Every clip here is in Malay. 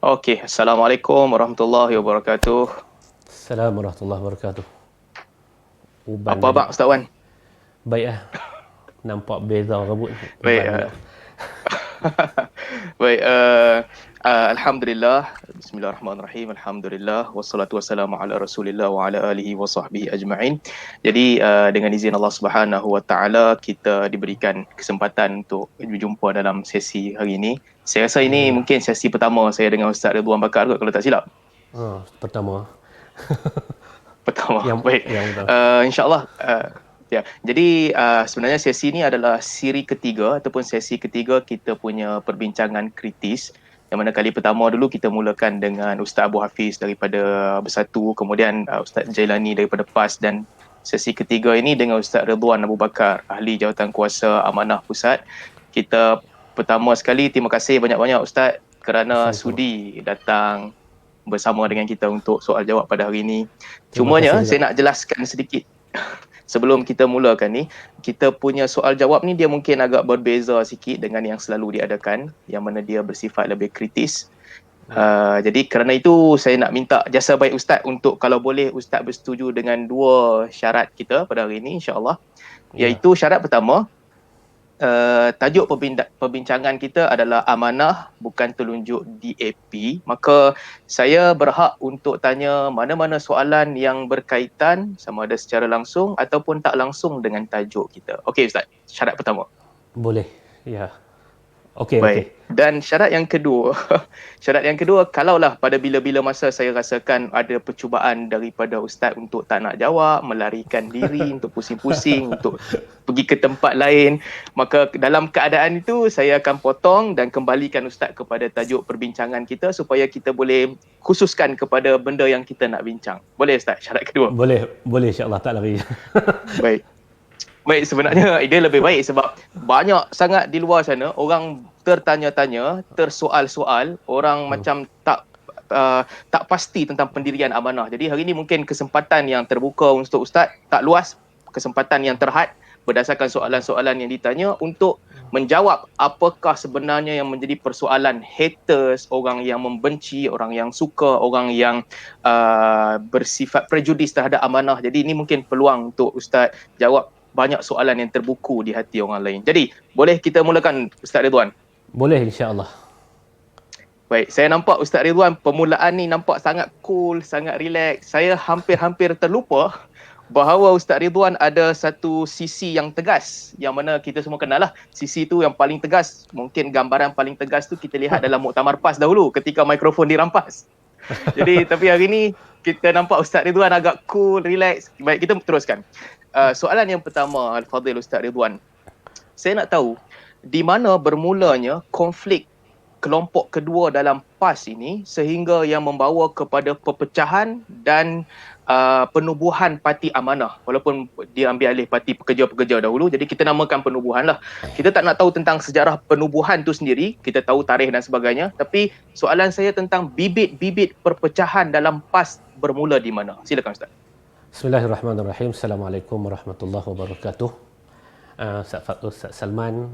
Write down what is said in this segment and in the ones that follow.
Okey, Assalamualaikum warahmatullahi wabarakatuh. Assalamualaikum warahmatullahi wabarakatuh. Uban Apa tadi. abang Ustaz Wan? Baik lah. Nampak beza rambut Baik, uban juga. baik. Alhamdulillah. Bismillahirrahmanirrahim. Alhamdulillah. Wassalatu wassalamu ala Rasulillah wa ala alihi wa sahbihi ajma'in. Jadi dengan izin Allah Subhanahu wa taala kita diberikan kesempatan untuk berjumpa dalam sesi hari ini. Saya rasa ini Alhamdulillah. mungkin sesi pertama saya dengan Ustaz Ridwan Bakar kot, kalau tak silap. Pertama. Pertama. Yang Baik. yang pertama. InsyaAllah. Ya, jadi sebenarnya sesi ini adalah siri ketiga ataupun sesi ketiga kita punya perbincangan kritis. Yang mana kali pertama dulu kita mulakan dengan Ustaz Abu Hafiz daripada Bersatu, kemudian Ustaz Jailani daripada PAS, dan sesi ketiga ini dengan Ustaz Ridwan Abu Bakar, Ahli Jawatan Kuasa Amanah Pusat. Kita pertama sekali terima kasih banyak-banyak Ustaz kerana Sama-sama. sudi datang bersama dengan kita untuk soal jawab pada hari ini. Terima kasih Cumanya juga. saya nak jelaskan sedikit sebelum kita mulakan ni, kita punya soal jawab ni dia mungkin agak berbeza sikit dengan yang selalu diadakan, yang mana dia bersifat lebih kritis. Jadi kerana itu saya nak minta jasa baik Ustaz untuk kalau boleh Ustaz bersetuju dengan dua syarat kita pada hari ini, insya-Allah. Ya. Iaitu syarat pertama, tajuk perbincangan kita adalah amanah bukan telunjuk DAP. Maka saya berhak untuk tanya mana-mana soalan yang berkaitan sama ada secara langsung ataupun tak langsung dengan tajuk kita. Okey Ustaz, syarat pertama. Boleh. Ya. Okey, okey. Baik. Dan syarat yang kedua, syarat yang kedua, kalaulah pada bila-bila masa saya rasakan ada percubaan daripada Ustaz untuk tak nak jawab, melarikan diri, untuk pusing-pusing, untuk pergi ke tempat lain, maka dalam keadaan itu saya akan potong dan kembalikan Ustaz kepada tajuk perbincangan kita supaya kita boleh khususkan kepada benda yang kita nak bincang. Boleh Ustaz, syarat kedua? Boleh, boleh insya-Allah tak lari. Baik. Baik, sebenarnya dia lebih baik sebab banyak sangat di luar sana orang tertanya-tanya, tersoal-soal, orang macam tak pasti tentang pendirian amanah. Jadi hari ini mungkin kesempatan yang terbuka untuk Ustaz, tak luas, kesempatan yang terhad berdasarkan soalan-soalan yang ditanya untuk menjawab apakah sebenarnya yang menjadi persoalan haters, orang yang membenci, orang yang suka, orang yang bersifat prejudis terhadap amanah. Jadi ini mungkin peluang untuk Ustaz jawab banyak soalan yang terbuku di hati orang lain. Jadi, boleh kita mulakan Ustaz Ridwan? Boleh insya-Allah. Baik, saya nampak Ustaz Ridwan permulaan ni nampak sangat cool, sangat relax. Saya hampir-hampir terlupa bahawa Ustaz Ridwan ada satu sisi yang tegas, yang mana kita semua kenal lah. Sisi tu yang paling tegas, mungkin gambaran paling tegas tu kita lihat dalam Muktamar PAS dahulu ketika mikrofon dirampas. Jadi, tapi hari ni kita nampak Ustaz Ridwan agak cool, relax. Baik, kita teruskan. Soalan yang pertama, Al-Fadhil Ustaz Ridwan. Saya nak tahu, di mana bermulanya konflik kelompok kedua dalam PAS ini sehingga yang membawa kepada perpecahan dan penubuhan Parti Amanah. Walaupun dia ambil alih Parti Pekerja-Pekerja dahulu, jadi kita namakan penubuhan lah. Kita tak nak tahu tentang sejarah penubuhan tu sendiri, kita tahu tarikh dan sebagainya, tapi soalan saya tentang bibit-bibit perpecahan dalam PAS bermula di mana? Silakan Ustaz. Bismillahirrahmanirrahim. Assalamualaikum warahmatullahi wabarakatuh. Ustaz Fatul, Ustaz Salman,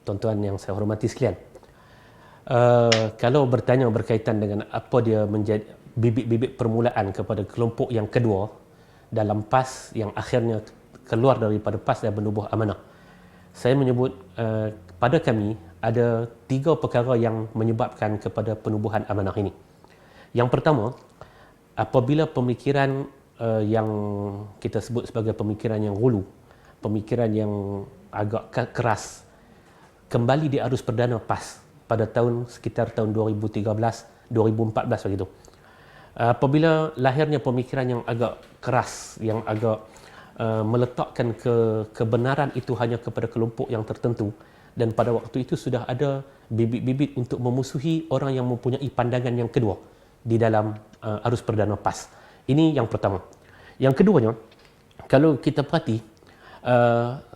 tuan-tuan yang saya hormati sekalian. Kalau bertanya berkaitan dengan apa dia menjadi bibit-bibit permulaan kepada kelompok yang kedua dalam PAS yang akhirnya keluar daripada PAS dan menubuh amanah, saya menyebut pada kami ada tiga perkara yang menyebabkan kepada penubuhan amanah ini. Yang pertama, apabila pemikiran yang kita sebut sebagai pemikiran yang hulu, pemikiran yang agak keras, kembali di arus perdana PAS pada sekitar tahun 2013, 2014 begitu. Apabila lahirnya pemikiran yang agak keras, yang agak meletakkan kebenaran itu hanya kepada kelompok yang tertentu, dan pada waktu itu sudah ada bibit-bibit untuk memusuhi orang yang mempunyai pandangan yang kedua di dalam arus perdana PAS. Ini yang pertama. Yang keduanya, kalau kita perhati,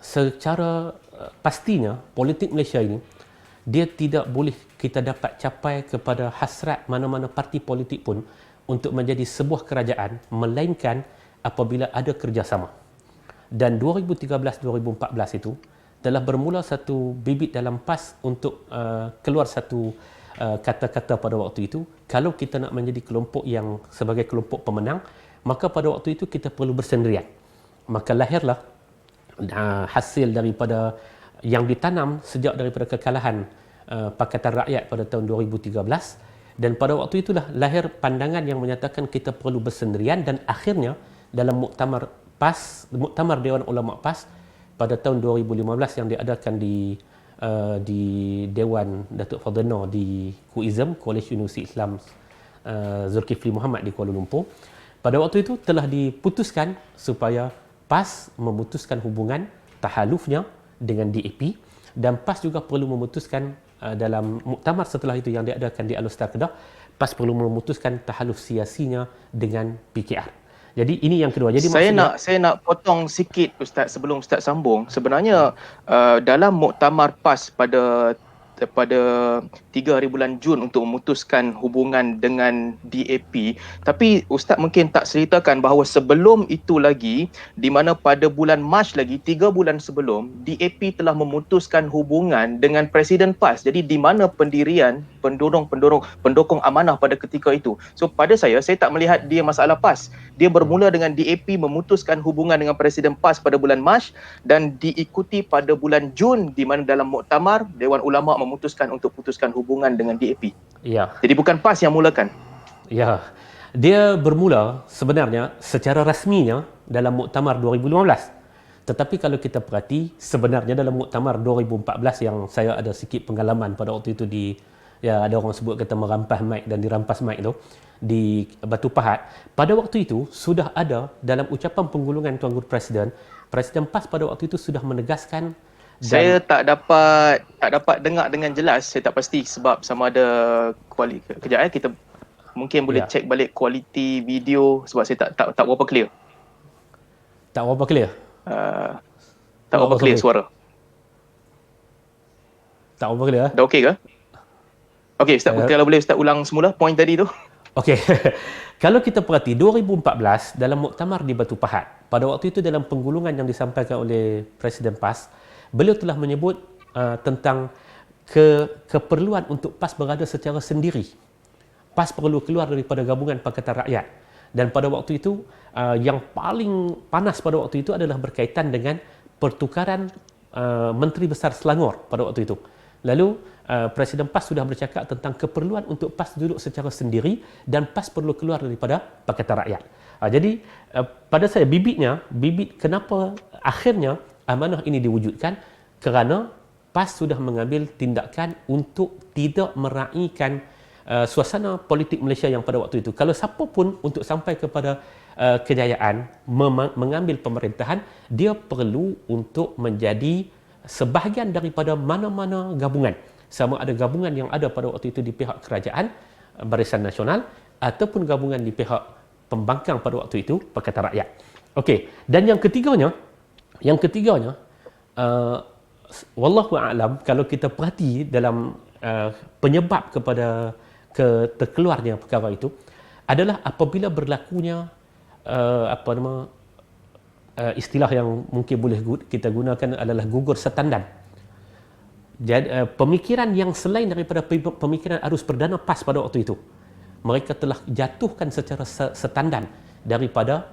secara pastinya politik Malaysia ini, dia tidak boleh kita dapat capai kepada hasrat mana-mana parti politik pun untuk menjadi sebuah kerajaan, melainkan apabila ada kerjasama. Dan 2013-2014 itu telah bermula satu bibit dalam PAS untuk keluar satu kata-kata pada waktu itu, kalau kita nak menjadi kelompok yang sebagai kelompok pemenang, maka pada waktu itu kita perlu bersendirian. Maka lahirlah hasil daripada yang ditanam sejak daripada kekalahan Pakatan Rakyat pada tahun 2013, dan pada waktu itulah lahir pandangan yang menyatakan kita perlu bersendirian, dan akhirnya dalam muktamar Dewan Ulama PAS pada tahun 2015 yang diadakan di Dewan Datuk Fadil Noor di KUISM, College Universiti Islam Zulkifli Muhammad di Kuala Lumpur. Pada waktu itu telah diputuskan supaya PAS memutuskan hubungan tahalufnya dengan DAP, dan PAS juga perlu memutuskan dalam muktamar setelah itu yang diadakan di Alor Star Kedah, PAS perlu memutuskan tahaluf siasinya dengan PKR. Jadi ini yang kedua. Jadi saya nak potong sikit Ustaz sebelum Ustaz sambung. Sebenarnya dalam muktamar PAS pada 3 hari bulan Jun untuk memutuskan hubungan dengan DAP, tapi Ustaz mungkin tak ceritakan bahawa sebelum itu lagi, di mana pada bulan Mac lagi 3 bulan sebelum, DAP telah memutuskan hubungan dengan Presiden PAS. Jadi di mana pendirian pendukung amanah pada ketika itu. So pada saya tak melihat dia masalah PAS. Dia bermula dengan DAP memutuskan hubungan dengan Presiden PAS pada bulan Mac, dan diikuti pada bulan Jun di mana dalam muktamar Dewan Ulama memutuskan untuk putuskan hubungan dengan DAP. Ya. Jadi bukan PAS yang mulakan. Ya. Dia bermula sebenarnya secara rasminya dalam muktamar 2015. Tetapi kalau kita perhati, sebenarnya dalam muktamar 2014 yang saya ada sikit pengalaman pada waktu itu ada orang sebut kata merampas mic dan dirampas mic tu di Batu Pahat. Pada waktu itu sudah ada dalam ucapan penggulungan Tuan Guru Presiden PAS pada waktu itu sudah menegaskan. Saya tak dapat dengar dengan jelas. Saya tak pasti sebab sama ada kejap kita mungkin boleh cek balik kualiti video sebab saya tak berapa clear. Tak berapa clear? Tak berapa clear suara. Tak berapa clear? Dah okey ke? Okey, Ustaz, kalau boleh Ustaz ulang semula poin tadi tu. Okey. Kalau kita perhati 2014 dalam muktamar di Batu Pahat, pada waktu itu dalam penggulungan yang disampaikan oleh Presiden PAS, beliau telah menyebut tentang keperluan untuk PAS berada secara sendiri. PAS perlu keluar daripada gabungan Pakatan Rakyat. Dan pada waktu itu, yang paling panas pada waktu itu adalah berkaitan dengan pertukaran Menteri Besar Selangor pada waktu itu. Lalu, Presiden PAS sudah bercakap tentang keperluan untuk PAS duduk secara sendiri dan PAS perlu keluar daripada Pakatan Rakyat. Jadi, pada saya bibit kenapa akhirnya amanah ini diwujudkan, kerana PAS sudah mengambil tindakan untuk tidak meraihkan suasana politik Malaysia yang pada waktu itu. Kalau siapa pun untuk sampai kepada kejayaan mengambil pemerintahan, dia perlu untuk menjadi sebahagian daripada mana-mana gabungan. Sama ada gabungan yang ada pada waktu itu di pihak kerajaan, Barisan Nasional, ataupun gabungan di pihak pembangkang pada waktu itu, Pakatan Rakyat. Okey, dan yang ketiganya, wallahu a'lam, kalau kita perhati dalam penyebab kepada terkeluarnya perkara itu adalah apabila berlakunya istilah yang mungkin boleh kita gunakan adalah gugur setandan. Jadi, pemikiran yang selain daripada pemikiran arus perdana PAS pada waktu itu, mereka telah jatuhkan secara setandan daripada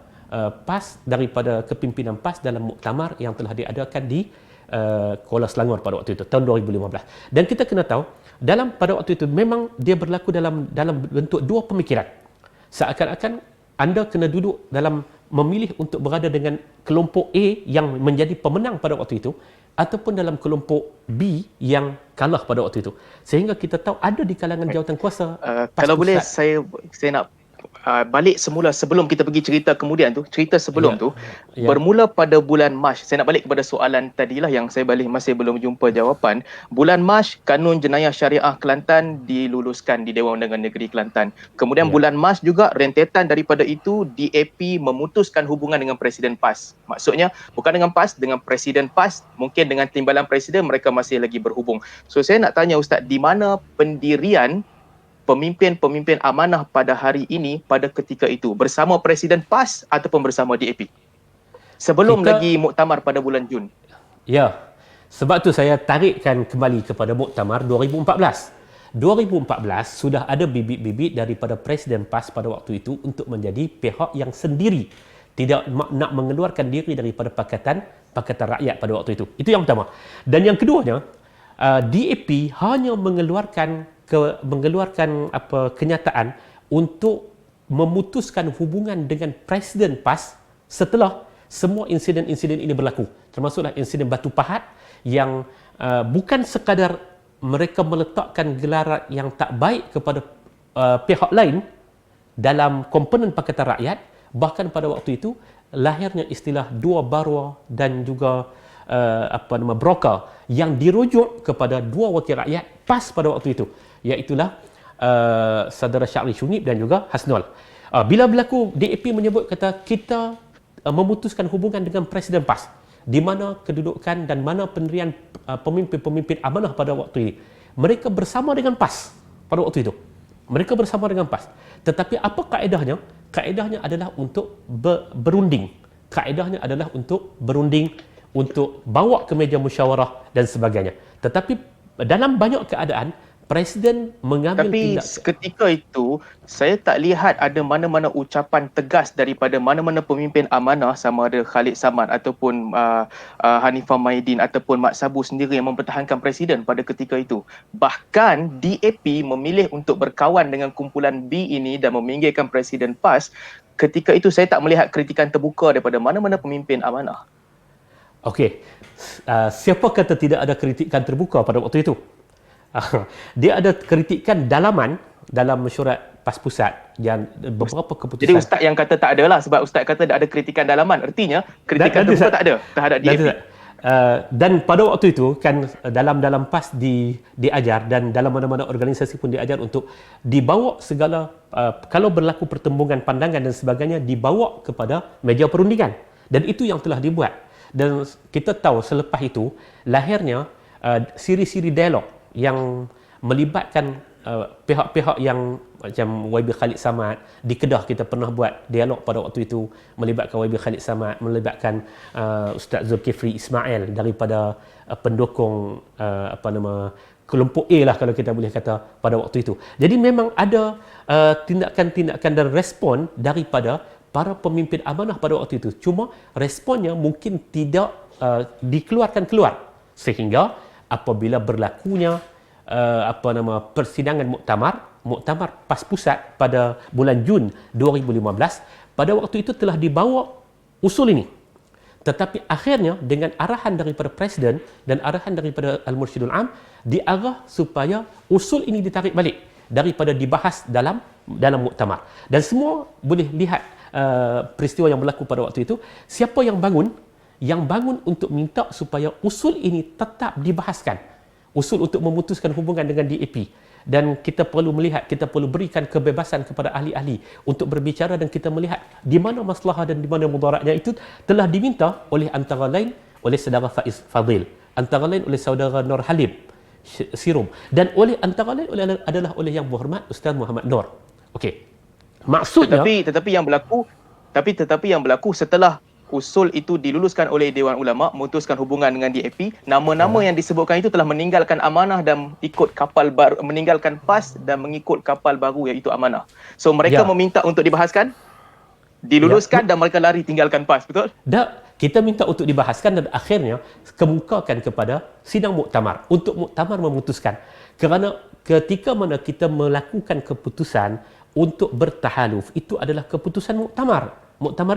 PAS, daripada kepimpinan PAS dalam muktamar yang telah diadakan di Kuala Selangor pada waktu itu tahun 2015. Dan kita kena tahu pada waktu itu memang dia berlaku dalam bentuk dua pemikiran. Seakan-akan anda kena duduk dalam memilih untuk berada dengan kelompok A yang menjadi pemenang pada waktu itu, ataupun dalam kelompok B yang kalah pada waktu itu. Sehingga kita tahu ada di kalangan jawatan kuasa. Kalau boleh saya nak balik semula sebelum kita pergi cerita kemudian tu, cerita sebelum tu, bermula pada bulan Mac. Saya nak balik kepada soalan tadilah yang saya masih belum jumpa jawapan. Bulan Mac, Kanun Jenayah Syariah Kelantan diluluskan di Dewan Undangan Negeri Kelantan. Kemudian bulan Mac juga rentetan daripada itu, DAP memutuskan hubungan dengan Presiden PAS. Maksudnya bukan dengan PAS, dengan Presiden PAS, mungkin dengan timbalan Presiden mereka masih lagi berhubung. So saya nak tanya Ustaz, di mana pendirian pemimpin-pemimpin amanah pada hari ini pada ketika itu, bersama Presiden PAS ataupun bersama DAP sebelum lagi muktamar pada bulan Jun? Ya, sebab tu saya tarikkan kembali kepada muktamar 2014. 2014 sudah ada bibit-bibit daripada Presiden PAS pada waktu itu untuk menjadi pihak yang sendiri, tidak nak mengeluarkan diri daripada Pakatan Rakyat pada waktu itu. Itu yang pertama. Dan yang keduanya, DAP hanya mengeluarkan kenyataan untuk memutuskan hubungan dengan Presiden PAS setelah semua insiden-insiden ini berlaku, termasuklah insiden Batu Pahat yang bukan sekadar mereka meletakkan gelaran yang tak baik kepada pihak lain dalam komponen Pakatan Rakyat, bahkan pada waktu itu lahirnya istilah dua barwa dan juga broker yang dirujuk kepada dua wakil rakyat PAS pada waktu itu, iaitulah saudara Syahri Syunib dan juga Hasnul. Bila berlaku, DAP menyebut kata kita memutuskan hubungan dengan Presiden PAS, di mana kedudukan dan mana pendirian pemimpin-pemimpin amanah pada waktu ini. Mereka bersama dengan PAS pada waktu itu. Mereka bersama dengan PAS. Tetapi apa kaedahnya? Kaedahnya adalah untuk berunding. Kaedahnya adalah untuk berunding, untuk bawa ke meja musyawarah dan sebagainya. Tetapi dalam banyak keadaan, Presiden mengambil tindakan. Tapi ketika itu, saya tak lihat ada mana-mana ucapan tegas daripada mana-mana pemimpin amanah, sama ada Khalid Samad ataupun Hanifah Maidin ataupun Mat Sabu sendiri yang mempertahankan Presiden pada ketika itu. Bahkan DAP memilih untuk berkawan dengan kumpulan B ini dan meminggirkan Presiden PAS. Ketika itu saya tak melihat kritikan terbuka daripada mana-mana pemimpin amanah. Okey. Siapa kata tidak ada kritikan terbuka pada waktu itu? Dia ada kritikan dalaman dalam mesyuarat PAS Pusat yang beberapa keputusan. Jadi Ustaz yang kata tak ada lah, sebab Ustaz kata ada kritikan dalaman. Artinya kritikan terbuka tak ada terhadap DAP. Dan pada waktu itu kan dalam PAS diajar, dan dalam mana-mana organisasi pun diajar untuk dibawa segala kalau berlaku pertembungan pandangan dan sebagainya, dibawa kepada meja perundingan. Dan itu yang telah dibuat. Dan kita tahu selepas itu lahirnya siri-siri dialog yang melibatkan pihak-pihak yang macam YB Khalid Samad. Di Kedah kita pernah buat dialog pada waktu itu, melibatkan YB Khalid Samad, melibatkan Ustaz Zulkifli Ismail daripada pendukung kelompok A lah kalau kita boleh kata pada waktu itu. Jadi memang ada tindakan-tindakan dan respon daripada para pemimpin amanah pada waktu itu. Cuma responnya mungkin tidak dikeluarkan keluar, sehingga apabila berlakunya persidangan muktamar PAS Pusat pada bulan Jun 2015, pada waktu itu telah dibawa usul ini. Tetapi akhirnya dengan arahan daripada Presiden dan arahan daripada Al-Mursyidul Am, diarah supaya usul ini ditarik balik daripada dibahas dalam muktamar. Dan semua boleh lihat peristiwa yang berlaku pada waktu itu. Siapa yang bangun? Yang bangun untuk minta supaya usul ini tetap dibahaskan. Usul untuk memutuskan hubungan dengan DAP. Dan kita perlu melihat, kita perlu berikan kebebasan kepada ahli-ahli untuk berbicara, dan kita melihat di mana masalah dan di mana mudaratnya. Itu telah diminta oleh antara lain oleh saudara Faiz Fadil, antara lain oleh saudara Nur Halim Sirum, dan oleh antara lain adalah oleh Yang Berhormat Ustaz Muhammad Nur. Okey. Maksudnya tetapi yang berlaku setelah usul itu diluluskan oleh Dewan Ulama memutuskan hubungan dengan DAP, nama-nama yang disebutkan itu telah meninggalkan amanah dan ikut kapal baru, meninggalkan PAS dan mengikut kapal baru iaitu amanah. So mereka meminta untuk dibahaskan, diluluskan, dan mereka lari tinggalkan PAS, betul? Kita minta untuk dibahaskan dan akhirnya kemukakan kepada sidang muktamar untuk muktamar memutuskan. Kerana ketika mana kita melakukan keputusan untuk bertahaluf, itu adalah keputusan muktamar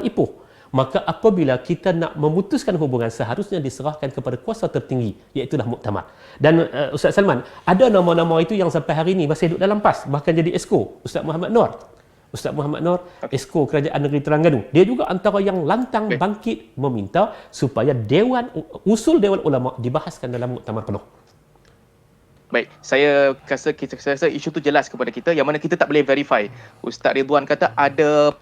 Ipoh. Maka apabila kita nak memutuskan hubungan, seharusnya diserahkan kepada kuasa tertinggi, iaitulah muktamar. Dan Ustaz Salman, ada nama-nama itu yang sampai hari ini masih duduk dalam PAS, bahkan jadi Esko. Ustaz Muhammad Nur, Esko Kerajaan Negeri Terengganu. Dia juga antara yang lantang bangkit meminta supaya usul Dewan Ulama dibahaskan dalam muktamar penuh. Baik, saya rasa isu tu jelas kepada kita, yang mana kita tak boleh verify. Ustaz Ridwan kata ada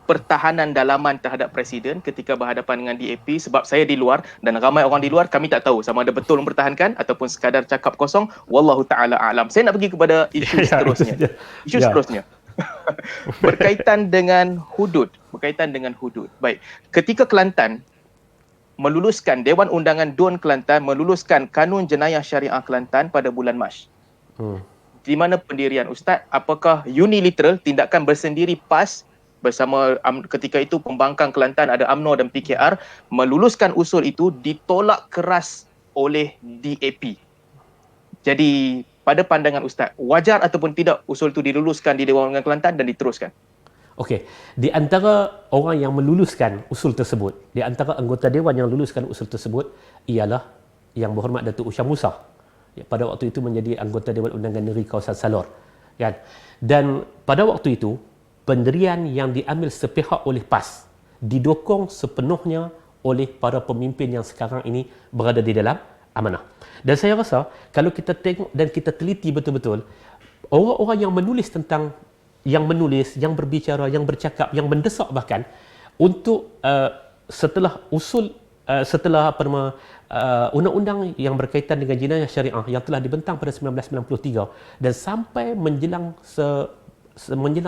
pertahanan dalaman terhadap Presiden ketika berhadapan dengan DAP, sebab saya di luar dan ramai orang di luar, kami tak tahu sama ada betul mempertahankan ataupun sekadar cakap kosong. Wallahu ta'ala a'lam. Saya nak pergi kepada isu seterusnya. Seterusnya. Berkaitan dengan hudud. Baik, ketika Kelantan meluluskan, Dewan Undangan DUN Kelantan meluluskan Kanun Jenayah Syariah Kelantan pada bulan Mac. di mana pendirian Ustaz? Apakah unilateral, tindakan bersendiri PAS bersama ketika itu pembangkang Kelantan ada UMNO dan PKR meluluskan usul itu ditolak keras oleh DAP. Jadi pada pandangan Ustaz, wajar ataupun tidak usul itu diluluskan di Dewan Undangan Kelantan dan diteruskan? Okey, di antara orang yang meluluskan usul tersebut, di antara anggota dewan yang luluskan usul tersebut ialah Yang Berhormat Datuk Usham Musa. Pada waktu itu menjadi anggota Dewan Undangan Negeri Kawasan Salor. Kan? Dan pada waktu itu, pendirian yang diambil sepihak oleh PAS didukung sepenuhnya oleh para pemimpin yang sekarang ini berada di dalam amanah. Dan saya rasa kalau kita tengok dan kita teliti betul-betul, orang-orang yang menulis tentang yang berbicara, yang bercakap, yang mendesak bahkan untuk setelah undang-undang yang berkaitan dengan jenayah syariah yang telah dibentang pada 1993 dan sampai menjelang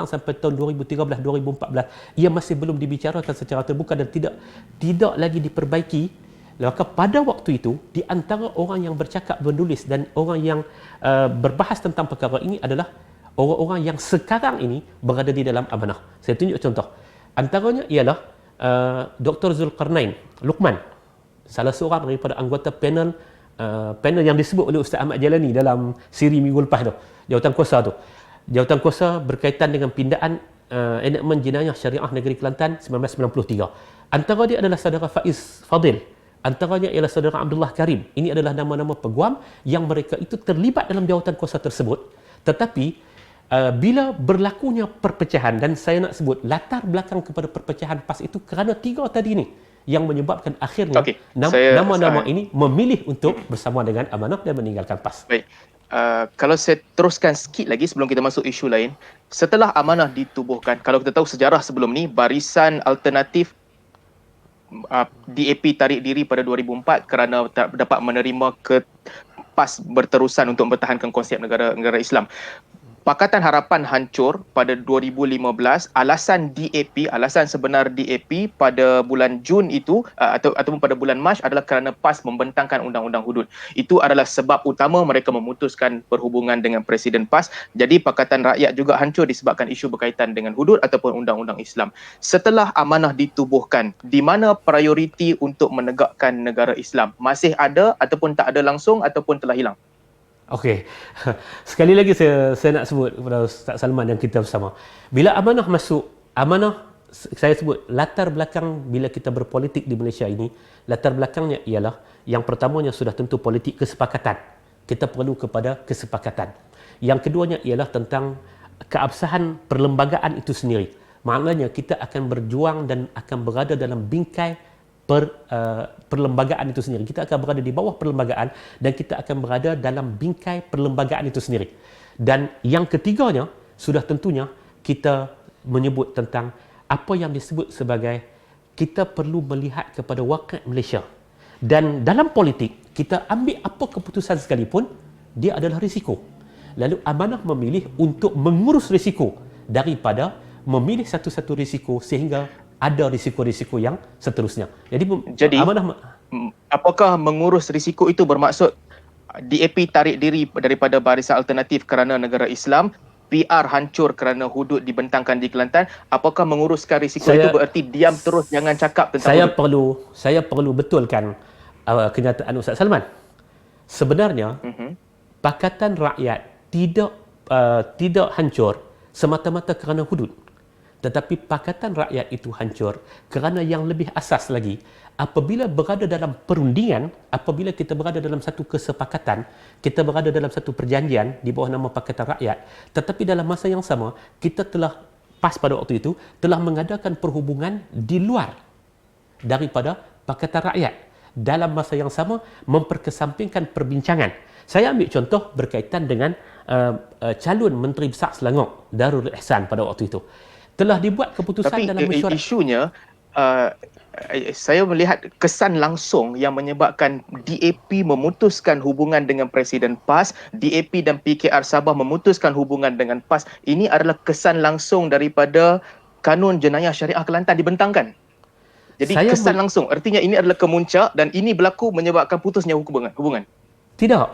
sampai tahun 2013-2014 ia masih belum dibicarakan secara terbuka dan tidak lagi diperbaiki. Maka pada waktu itu di antara orang yang bercakap, menulis dan orang yang berbahas tentang perkara ini adalah orang-orang yang sekarang ini berada di dalam amanah. Saya tunjuk contoh. Antaranya ialah Dr. Zulkarnain Luqman, salah seorang daripada anggota panel yang disebut oleh Ustaz Ahmad Jalani dalam siri minggu lepas tu, jawatan kuasa tu. Jawatan kuasa berkaitan dengan pindaan enakmen jenayah syariah negeri Kelantan 1993. Antara dia adalah saudara Faiz Fadil. Antaranya ialah saudara Abdullah Karim. Ini adalah nama-nama peguam yang mereka itu terlibat dalam jawatan kuasa tersebut. Tetapi bila berlakunya perpecahan, dan saya nak sebut latar belakang kepada perpecahan PAS itu kerana tiga tadi ni yang menyebabkan akhirnya nama-nama ini memilih untuk bersama dengan amanah dan meninggalkan PAS. Baik. Kalau saya teruskan sikit lagi sebelum kita masuk isu lain, setelah amanah ditubuhkan, kalau kita tahu sejarah sebelum ni, Barisan Alternatif DAP tarik diri pada 2004 kerana tak dapat menerima PAS berterusan untuk mempertahankan konsep negara Islam. Pakatan Harapan hancur pada 2015. Alasan sebenar DAP pada bulan Jun itu ataupun pada bulan Mac adalah kerana PAS membentangkan undang-undang hudud. Itu adalah sebab utama mereka memutuskan perhubungan dengan Presiden PAS. Jadi Pakatan Rakyat juga hancur disebabkan isu berkaitan dengan hudud ataupun undang-undang Islam. Setelah amanah ditubuhkan, di mana prioriti untuk menegakkan negara Islam? Masih ada ataupun tak ada langsung ataupun telah hilang? Okey. Sekali lagi saya nak sebut kepada Ustaz Salman dan kita bersama. Bila amanah masuk, amanah saya sebut latar belakang bila kita berpolitik di Malaysia ini, latar belakangnya ialah yang pertamanya sudah tentu politik kesepakatan. Kita perlu kepada kesepakatan. Yang keduanya ialah tentang keabsahan perlembagaan itu sendiri. Maknanya kita akan berjuang dan akan berada dalam bingkai perlembagaan itu sendiri. Kita akan berada di bawah perlembagaan dan kita akan berada dalam bingkai perlembagaan itu sendiri. Dan yang ketiganya, sudah tentunya kita menyebut tentang apa yang disebut sebagai kita perlu melihat kepada wakil Malaysia. Dan dalam politik, kita ambil apa keputusan sekalipun, dia adalah risiko. Lalu amanah memilih untuk mengurus risiko daripada memilih satu-satu risiko sehingga ada risiko-risiko yang seterusnya. Jadi amanah, apakah mengurus risiko itu bermaksud DAP tarik diri daripada Barisan Alternatif kerana negara Islam, PR hancur kerana hudud dibentangkan di Kelantan? Apakah menguruskan risiko itu bererti diam terus, jangan cakap tentang hudud? Saya perlu betulkan kenyataan Ustaz Salman. Sebenarnya Pakatan Rakyat tidak hancur semata-mata kerana hudud. Tetapi Pakatan Rakyat itu hancur kerana yang lebih asas lagi, apabila berada dalam perundingan, apabila kita berada dalam satu kesepakatan, kita berada dalam satu perjanjian di bawah nama Pakatan Rakyat, tetapi dalam masa yang sama, kita telah PAS pada waktu itu telah mengadakan perhubungan di luar daripada Pakatan Rakyat. Dalam masa yang sama, memperkesampingkan perbincangan. Saya ambil contoh berkaitan dengan calon Menteri Besar Selangor, Darul Ihsan pada waktu itu. Telah dibuat keputusan dalam mesyuarat. Isunya saya melihat kesan langsung yang menyebabkan DAP memutuskan hubungan dengan Presiden PAS, DAP dan PKR Sabah memutuskan hubungan dengan PAS. Ini adalah kesan langsung daripada Kanun Jenayah Syariah Kelantan dibentangkan. Jadi kesan langsung, artinya ini adalah kemuncak dan ini berlaku menyebabkan putusnya hubungan. Tidak.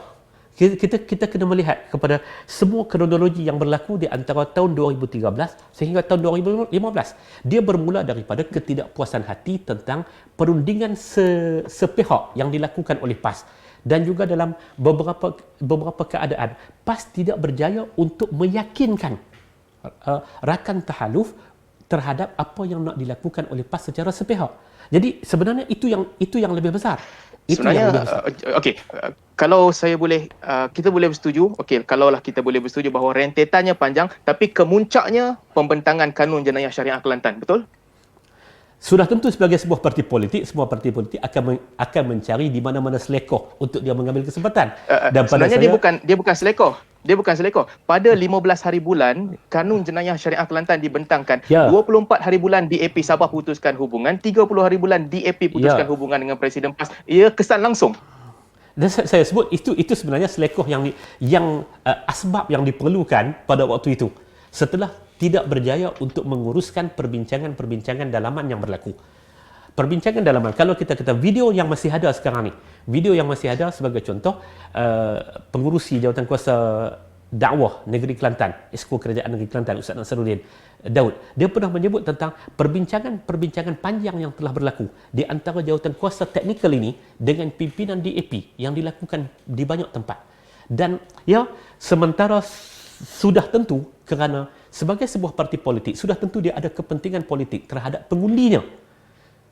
Kita kena melihat kepada semua kronologi yang berlaku di antara tahun 2013 sehingga tahun 2015. Dia bermula daripada ketidakpuasan hati tentang perundingan sepihak yang dilakukan oleh PAS, dan juga dalam beberapa keadaan PAS tidak berjaya untuk meyakinkan rakan tahaluf terhadap apa yang nak dilakukan oleh PAS secara sepihak. Jadi sebenarnya itu yang lebih besar. Sebenarnya, kalau saya boleh, kita boleh bersetuju, kalaulah kita boleh bersetuju bahawa rentetannya panjang, tapi kemuncaknya pembentangan kanun jenayah syariah Kelantan, betul? Sudah tentu sebagai sebuah parti politik, semua parti politik akan mencari di mana-mana selekoh untuk dia mengambil kesempatan. Dan sebenarnya dia bukan selekoh. Dia bukan selekoh. Pada 15 hari bulan, kanun jenayah syariah Kelantan dibentangkan. 24 hari bulan DAP Sabah putuskan hubungan, 30 hari bulan DAP putuskan hubungan dengan Presiden PAS. Ia kesan langsung. Dan saya sebut itu sebenarnya selekoh yang asbab yang diperlukan pada waktu itu. Setelah tidak berjaya untuk menguruskan perbincangan-perbincangan dalaman yang berlaku. Perbincangan dalaman, kalau kita kata video yang masih ada sekarang ni, video yang masih ada sebagai contoh, pengurusi jawatan kuasa dakwah negeri Kelantan, Esko Kerajaan Negeri Kelantan, Ustaz Nasruddin Daud, dia pernah menyebut tentang perbincangan panjang yang telah berlaku di antara jawatan kuasa teknikal ini dengan pimpinan DAP yang dilakukan di banyak tempat. Dan sementara sudah tentu, kerana sebagai sebuah parti politik, sudah tentu dia ada kepentingan politik terhadap pengundinya.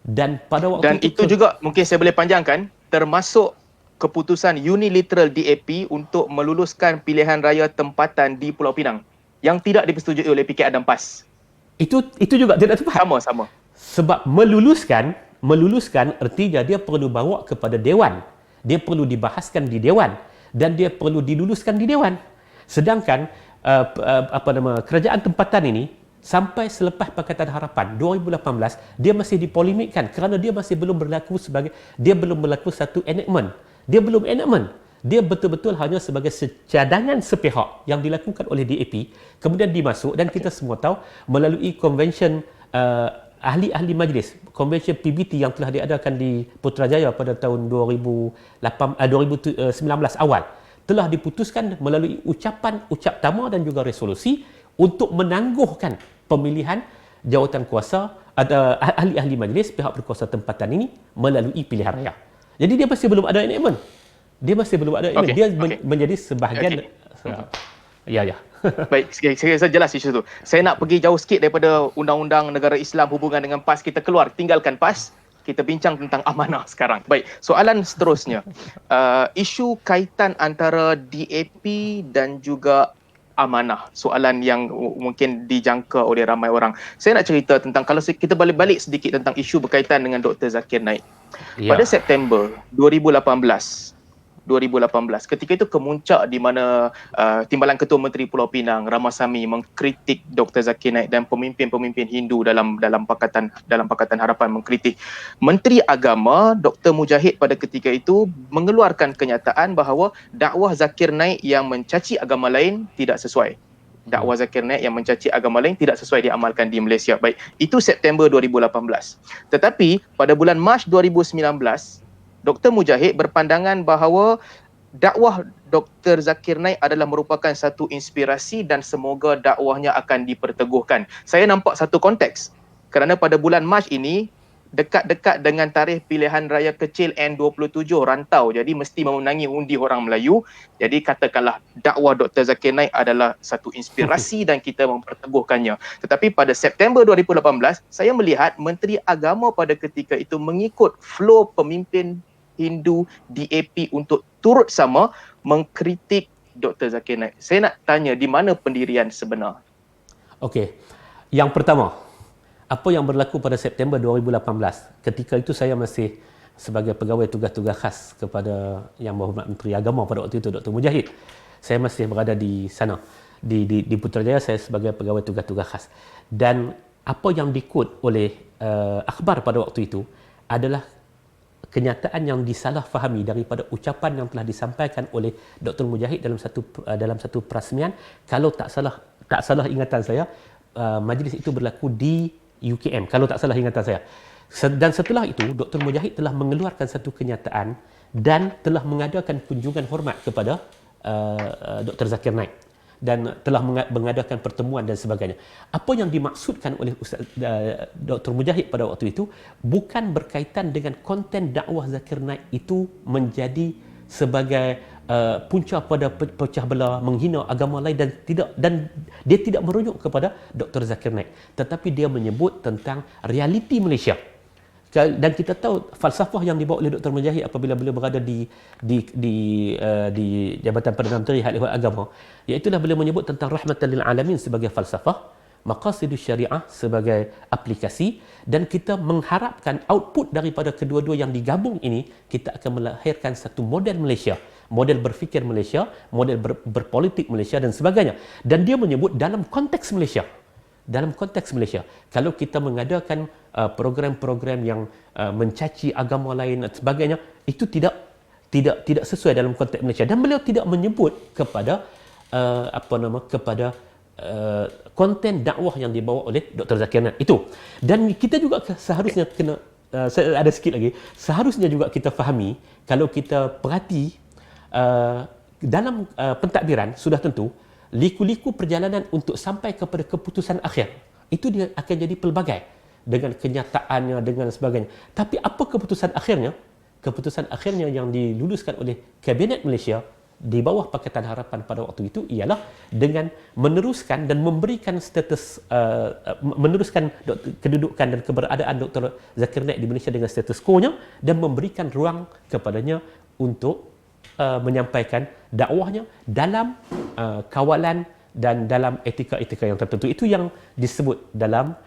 Dan pada waktu itu juga mungkin saya boleh panjangkan, termasuk keputusan unilateral DAP untuk meluluskan pilihan raya tempatan di Pulau Pinang yang tidak dipersetujui oleh PKR dan PAS. Itu juga tidak tepat. Sama. Sebab meluluskan artinya dia perlu bawa kepada Dewan. Dia perlu dibahaskan di Dewan dan dia perlu diluluskan di Dewan. Sedangkan kerajaan tempatan ini sampai selepas Pakatan Harapan 2018 dia masih dipolemikkan kerana dia masih belum berlaku satu enactment. Dia belum enactment. Dia betul-betul hanya sebagai cadangan sepihak yang dilakukan oleh DAP, kemudian dimasuk, dan kita semua tahu melalui convention ahli-ahli majlis, convention PBT yang telah diadakan di Putrajaya pada tahun 2019 awal, telah diputuskan melalui ucap tama dan juga resolusi untuk menangguhkan pemilihan jawatan kuasa ahli-ahli majlis pihak berkuasa tempatan ini melalui pilihan raya. Jadi dia masih belum ada enactment. Dia menjadi sebahagian. Baik, saya jelas isu itu. Saya nak pergi jauh sikit daripada Undang-Undang Negara Islam hubungan dengan PAS. Kita tinggalkan PAS. Kita bincang tentang amanah sekarang. Baik, soalan seterusnya. Isu kaitan antara DAP dan juga amanah, soalan yang mungkin dijangka oleh ramai orang. Saya nak cerita tentang, kalau kita balik sedikit tentang isu berkaitan dengan Dr. Zakir Naik. Pada September 2018, ketika itu kemuncak di mana Timbalan Ketua Menteri Pulau Pinang Ramasamy mengkritik Dr. Zakir Naik dan pemimpin-pemimpin Hindu dalam Pakatan Harapan mengkritik. Menteri Agama Dr. Mujahid pada ketika itu mengeluarkan kenyataan bahawa dakwah Zakir Naik yang mencaci agama lain tidak sesuai. Dakwah Zakir Naik yang mencaci agama lain tidak sesuai diamalkan di Malaysia. Baik, itu September 2018. Tetapi pada bulan Mac 2019, Dr. Mujahid berpandangan bahawa dakwah Dr. Zakir Naik adalah merupakan satu inspirasi dan semoga dakwahnya akan diperteguhkan. Saya nampak satu konteks kerana pada bulan Mac ini dekat-dekat dengan tarikh pilihan raya kecil N27 rantau, jadi mesti memenangi undi orang Melayu. Jadi katakanlah dakwah Dr. Zakir Naik adalah satu inspirasi dan kita memperteguhkannya. Tetapi pada September 2018, saya melihat Menteri Agama pada ketika itu mengikut flow pemimpin Hindu DAP untuk turut sama mengkritik Dr. Zakir Naik. Saya nak tanya, di mana pendirian sebenar? Okey. Yang pertama, apa yang berlaku pada September 2018? Ketika itu saya masih sebagai pegawai tugas-tugas khas kepada Yang Berhormat Menteri Agama pada waktu itu, Dr. Mujahid. Saya masih berada di sana. Di Putrajaya saya sebagai pegawai tugas-tugas khas. Dan apa yang dikut oleh akhbar pada waktu itu adalah kenyataan yang disalahfahami daripada ucapan yang telah disampaikan oleh Dr. Mujahid dalam satu perasmian. Kalau tak salah ingatan saya, majlis itu berlaku di UKM, kalau tak salah ingatan saya. Dan setelah itu, Dr. Mujahid telah mengeluarkan satu kenyataan dan telah mengadakan kunjungan hormat kepada Dr. Zakir Naik dan telah mengadakan pertemuan dan sebagainya. Apa yang dimaksudkan oleh Ustaz Dr. Mujahid pada waktu itu bukan berkaitan dengan konten dakwah Zakir Naik itu menjadi sebagai punca pada pecah belah, menghina agama lain dan dia tidak merujuk kepada Dr. Zakir Naik, tetapi dia menyebut tentang realiti Malaysia. Dan kita tahu falsafah yang dibawa oleh Dr. Mujahid apabila beliau berada di Jabatan Perdana Menteri Hal Ehwal Agama, iaitu beliau menyebut tentang rahmatan lil alamin sebagai falsafah, maqasidus syariah sebagai aplikasi, dan kita mengharapkan output daripada kedua-dua yang digabung ini, kita akan melahirkan satu model Malaysia, model berfikir Malaysia, model berpolitik Malaysia dan sebagainya. Dan dia menyebut dalam konteks Malaysia. Dalam konteks Malaysia, kalau kita mengadakan program-program yang mencaci agama lain dan sebagainya, itu tidak sesuai dalam konteks Malaysia. Dan beliau tidak menyebut kepada kepada konten dakwah yang dibawa oleh Dr. Zakir Naik itu. Dan kita juga seharusnya kena saya ada sikit lagi, seharusnya juga kita fahami, kalau kita perhati dalam pentadbiran sudah tentu liku-liku perjalanan untuk sampai kepada keputusan akhir itu dia akan jadi pelbagai dengan kenyataannya dengan sebagainya. Tapi apa keputusan akhirnya? Keputusan akhirnya yang diluluskan oleh Kabinet Malaysia di bawah Pakatan Harapan pada waktu itu ialah dengan meneruskan dan memberikan status meneruskan kedudukan dan keberadaan Dr. Zakir Naik di Malaysia dengan status quo-nya dan memberikan ruang kepadanya untuk menyampaikan dakwahnya dalam kawalan dan dalam etika-etika yang tertentu. Itu yang disebut dalam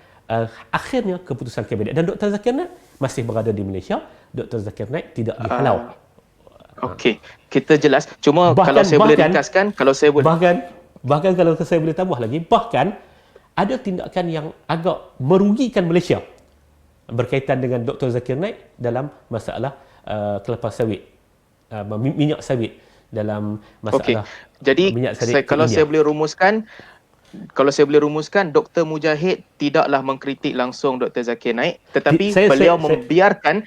akhirnya keputusan kabinet. Dan Dr. Zakir Naik masih berada di Malaysia. Dr. Zakir Naik tidak dihalau. Okey, kita jelas. Cuma kalau saya boleh ringkaskan, kalau saya boleh bahkan kalau saya boleh tambah lagi, bahkan ada tindakan yang agak merugikan Malaysia berkaitan dengan Dr. Zakir Naik dalam masalah kelapa sawit, minyak sawit, dalam masalah jadi minyak sawit. kalau saya boleh rumuskan, Dr. Mujahid tidaklah mengkritik langsung Dr. Zakir Naik, tetapi beliau membiarkan,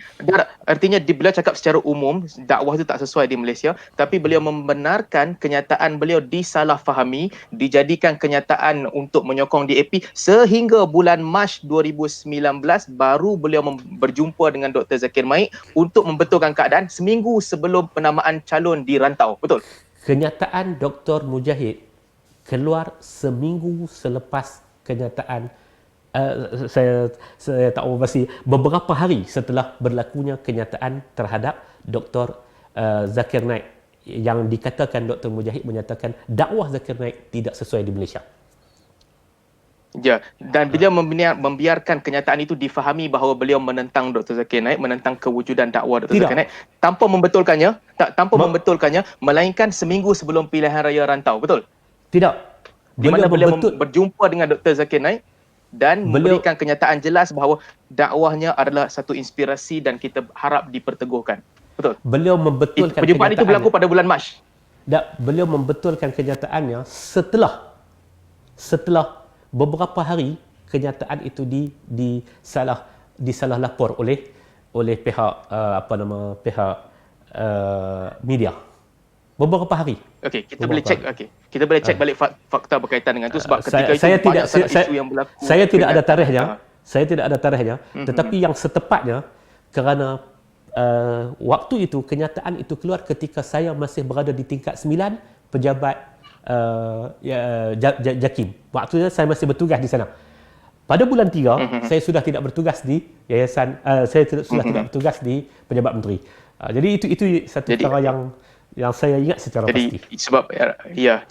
artinya beliau cakap secara umum dakwah itu tak sesuai di Malaysia, tapi beliau membenarkan kenyataan beliau disalahfahami, dijadikan kenyataan untuk menyokong DAP sehingga bulan Mac 2019 baru beliau berjumpa dengan Dr. Zakir Naik untuk membetulkan keadaan seminggu sebelum penamaan calon di rantau. Betul? Kenyataan Dr. Mujahid keluar seminggu selepas kenyataan saya tahu masih beberapa hari setelah berlakunya kenyataan terhadap Dr. Zakir Naik yang dikatakan Dr. Mujahid menyatakan dakwah Zakir Naik tidak sesuai di Malaysia. Ya, dan beliau membiarkan kenyataan itu difahami bahawa beliau menentang Dr. Zakir Naik, menentang kewujudan dakwah Dr. Zakir Naik tanpa membetulkannya, melainkan seminggu sebelum pilihan raya rantau. Betul? Tidak. Di mana beliau berjumpa dengan Dr. Zakir Naik dan memberikan kenyataan jelas bahawa dakwahnya adalah satu inspirasi dan kita harap diperteguhkan. Betul? Beliau membetulkan perjumpaan itu berlaku pada bulan Mac. Beliau membetulkan kenyataannya setelah beberapa hari kenyataan itu disalah lapor oleh pihak media. Beberapa hari. Okey, kita boleh cek. Kita boleh cek balik fakta berkaitan dengan itu sebab ketika itu banyak isu yang berlaku. Saya tidak ada tarikhnya. Tetapi yang setepatnya kerana waktu itu kenyataan itu keluar ketika saya masih berada di tingkat 9 pejabat JAKIM. Waktunya saya masih bertugas di sana. Pada bulan 3 saya sudah tidak bertugas di yayasan, saya sudah tidak bertugas di pejabat menteri. Jadi itu satu perkara yang saya ingat secara pasti. Sebab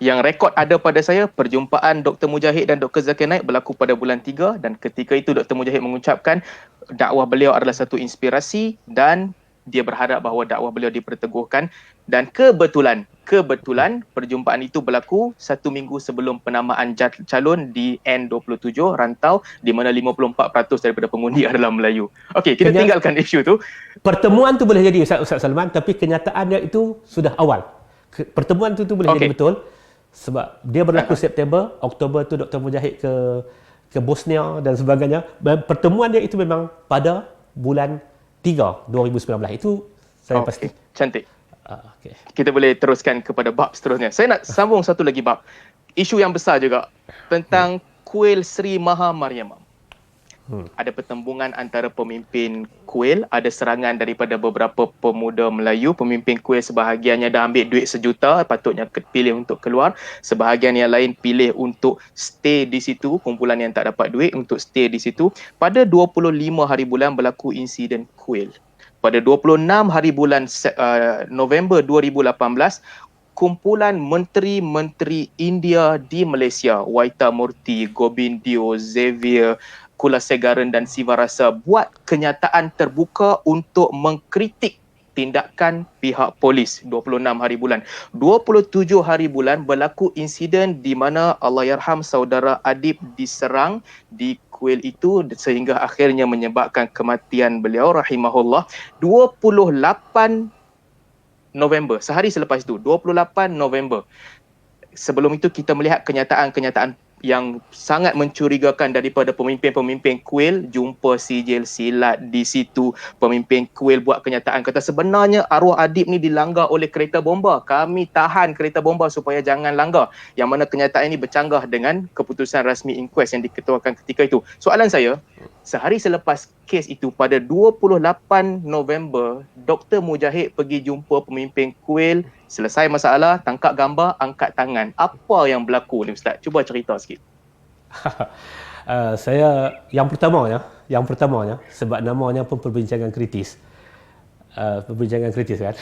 yang rekod ada pada saya, perjumpaan Dr. Mujahid dan Dr. Zakir Naik berlaku pada bulan 3 dan ketika itu Dr. Mujahid mengucapkan dakwah beliau adalah satu inspirasi dan dia berharap bahawa dakwah beliau diperteguhkan, dan kebetulan perjumpaan itu berlaku 1 minggu sebelum penamaan calon di N27 rantau di mana 54% daripada pengundi adalah Melayu. Okey, kita tinggalkan isu tu. Pertemuan tu boleh jadi Ustaz Salman, tapi kenyataannya itu sudah awal. Pertemuan tu boleh jadi betul sebab dia berlaku September, Oktober tu Dr. Mujahid ke Bosnia dan sebagainya. Pertemuan dia itu memang pada bulan 3 2019. Itu saya pasti. Cantik. Okey. Kita boleh teruskan kepada bab seterusnya. Saya nak sambung satu lagi bab. Isu yang besar juga tentang kuil Sri Maha Mariamman. Ada pertembungan antara pemimpin kuil, ada serangan daripada beberapa pemuda Melayu. Pemimpin kuil sebahagiannya dah ambil duit 1 juta, patutnya pilih untuk keluar. Sebahagian yang lain pilih untuk stay di situ, kumpulan yang tak dapat duit untuk stay di situ. Pada 25 hari bulan berlaku insiden kuil. Pada 26 hari bulan November 2018, kumpulan menteri-menteri India di Malaysia, Waita Murty, Govindio, Xavier, Kulasegaran dan Sivarasa buat kenyataan terbuka untuk mengkritik tindakan pihak polis. 26 hari bulan. 27 hari bulan berlaku insiden di mana Allahyarham saudara Adib diserang di kuil itu sehingga akhirnya menyebabkan kematian beliau rahimahullah. 28 November, sehari selepas itu, 28 November. Sebelum itu kita melihat kenyataan-kenyataan yang sangat mencurigakan daripada pemimpin-pemimpin kuil. Jumpa sijil silat di situ. Pemimpin kuil buat kenyataan kata sebenarnya arwah Adib ni dilanggar oleh kereta bomba. Kami tahan kereta bomba supaya jangan langgar. Yang mana kenyataan ini bercanggah dengan keputusan rasmi inquest yang diketuakan ketika itu. Soalan saya, sehari selepas kes itu pada 28 November, Dr. Mujahid pergi jumpa pemimpin kuil, selesai masalah, tangkap gambar, angkat tangan. Apa yang berlaku ni Ustaz? Cuba cerita sikit. Saya yang pertamanya sebab namanya pun perbincangan kritis. Perbincangan kritis kan.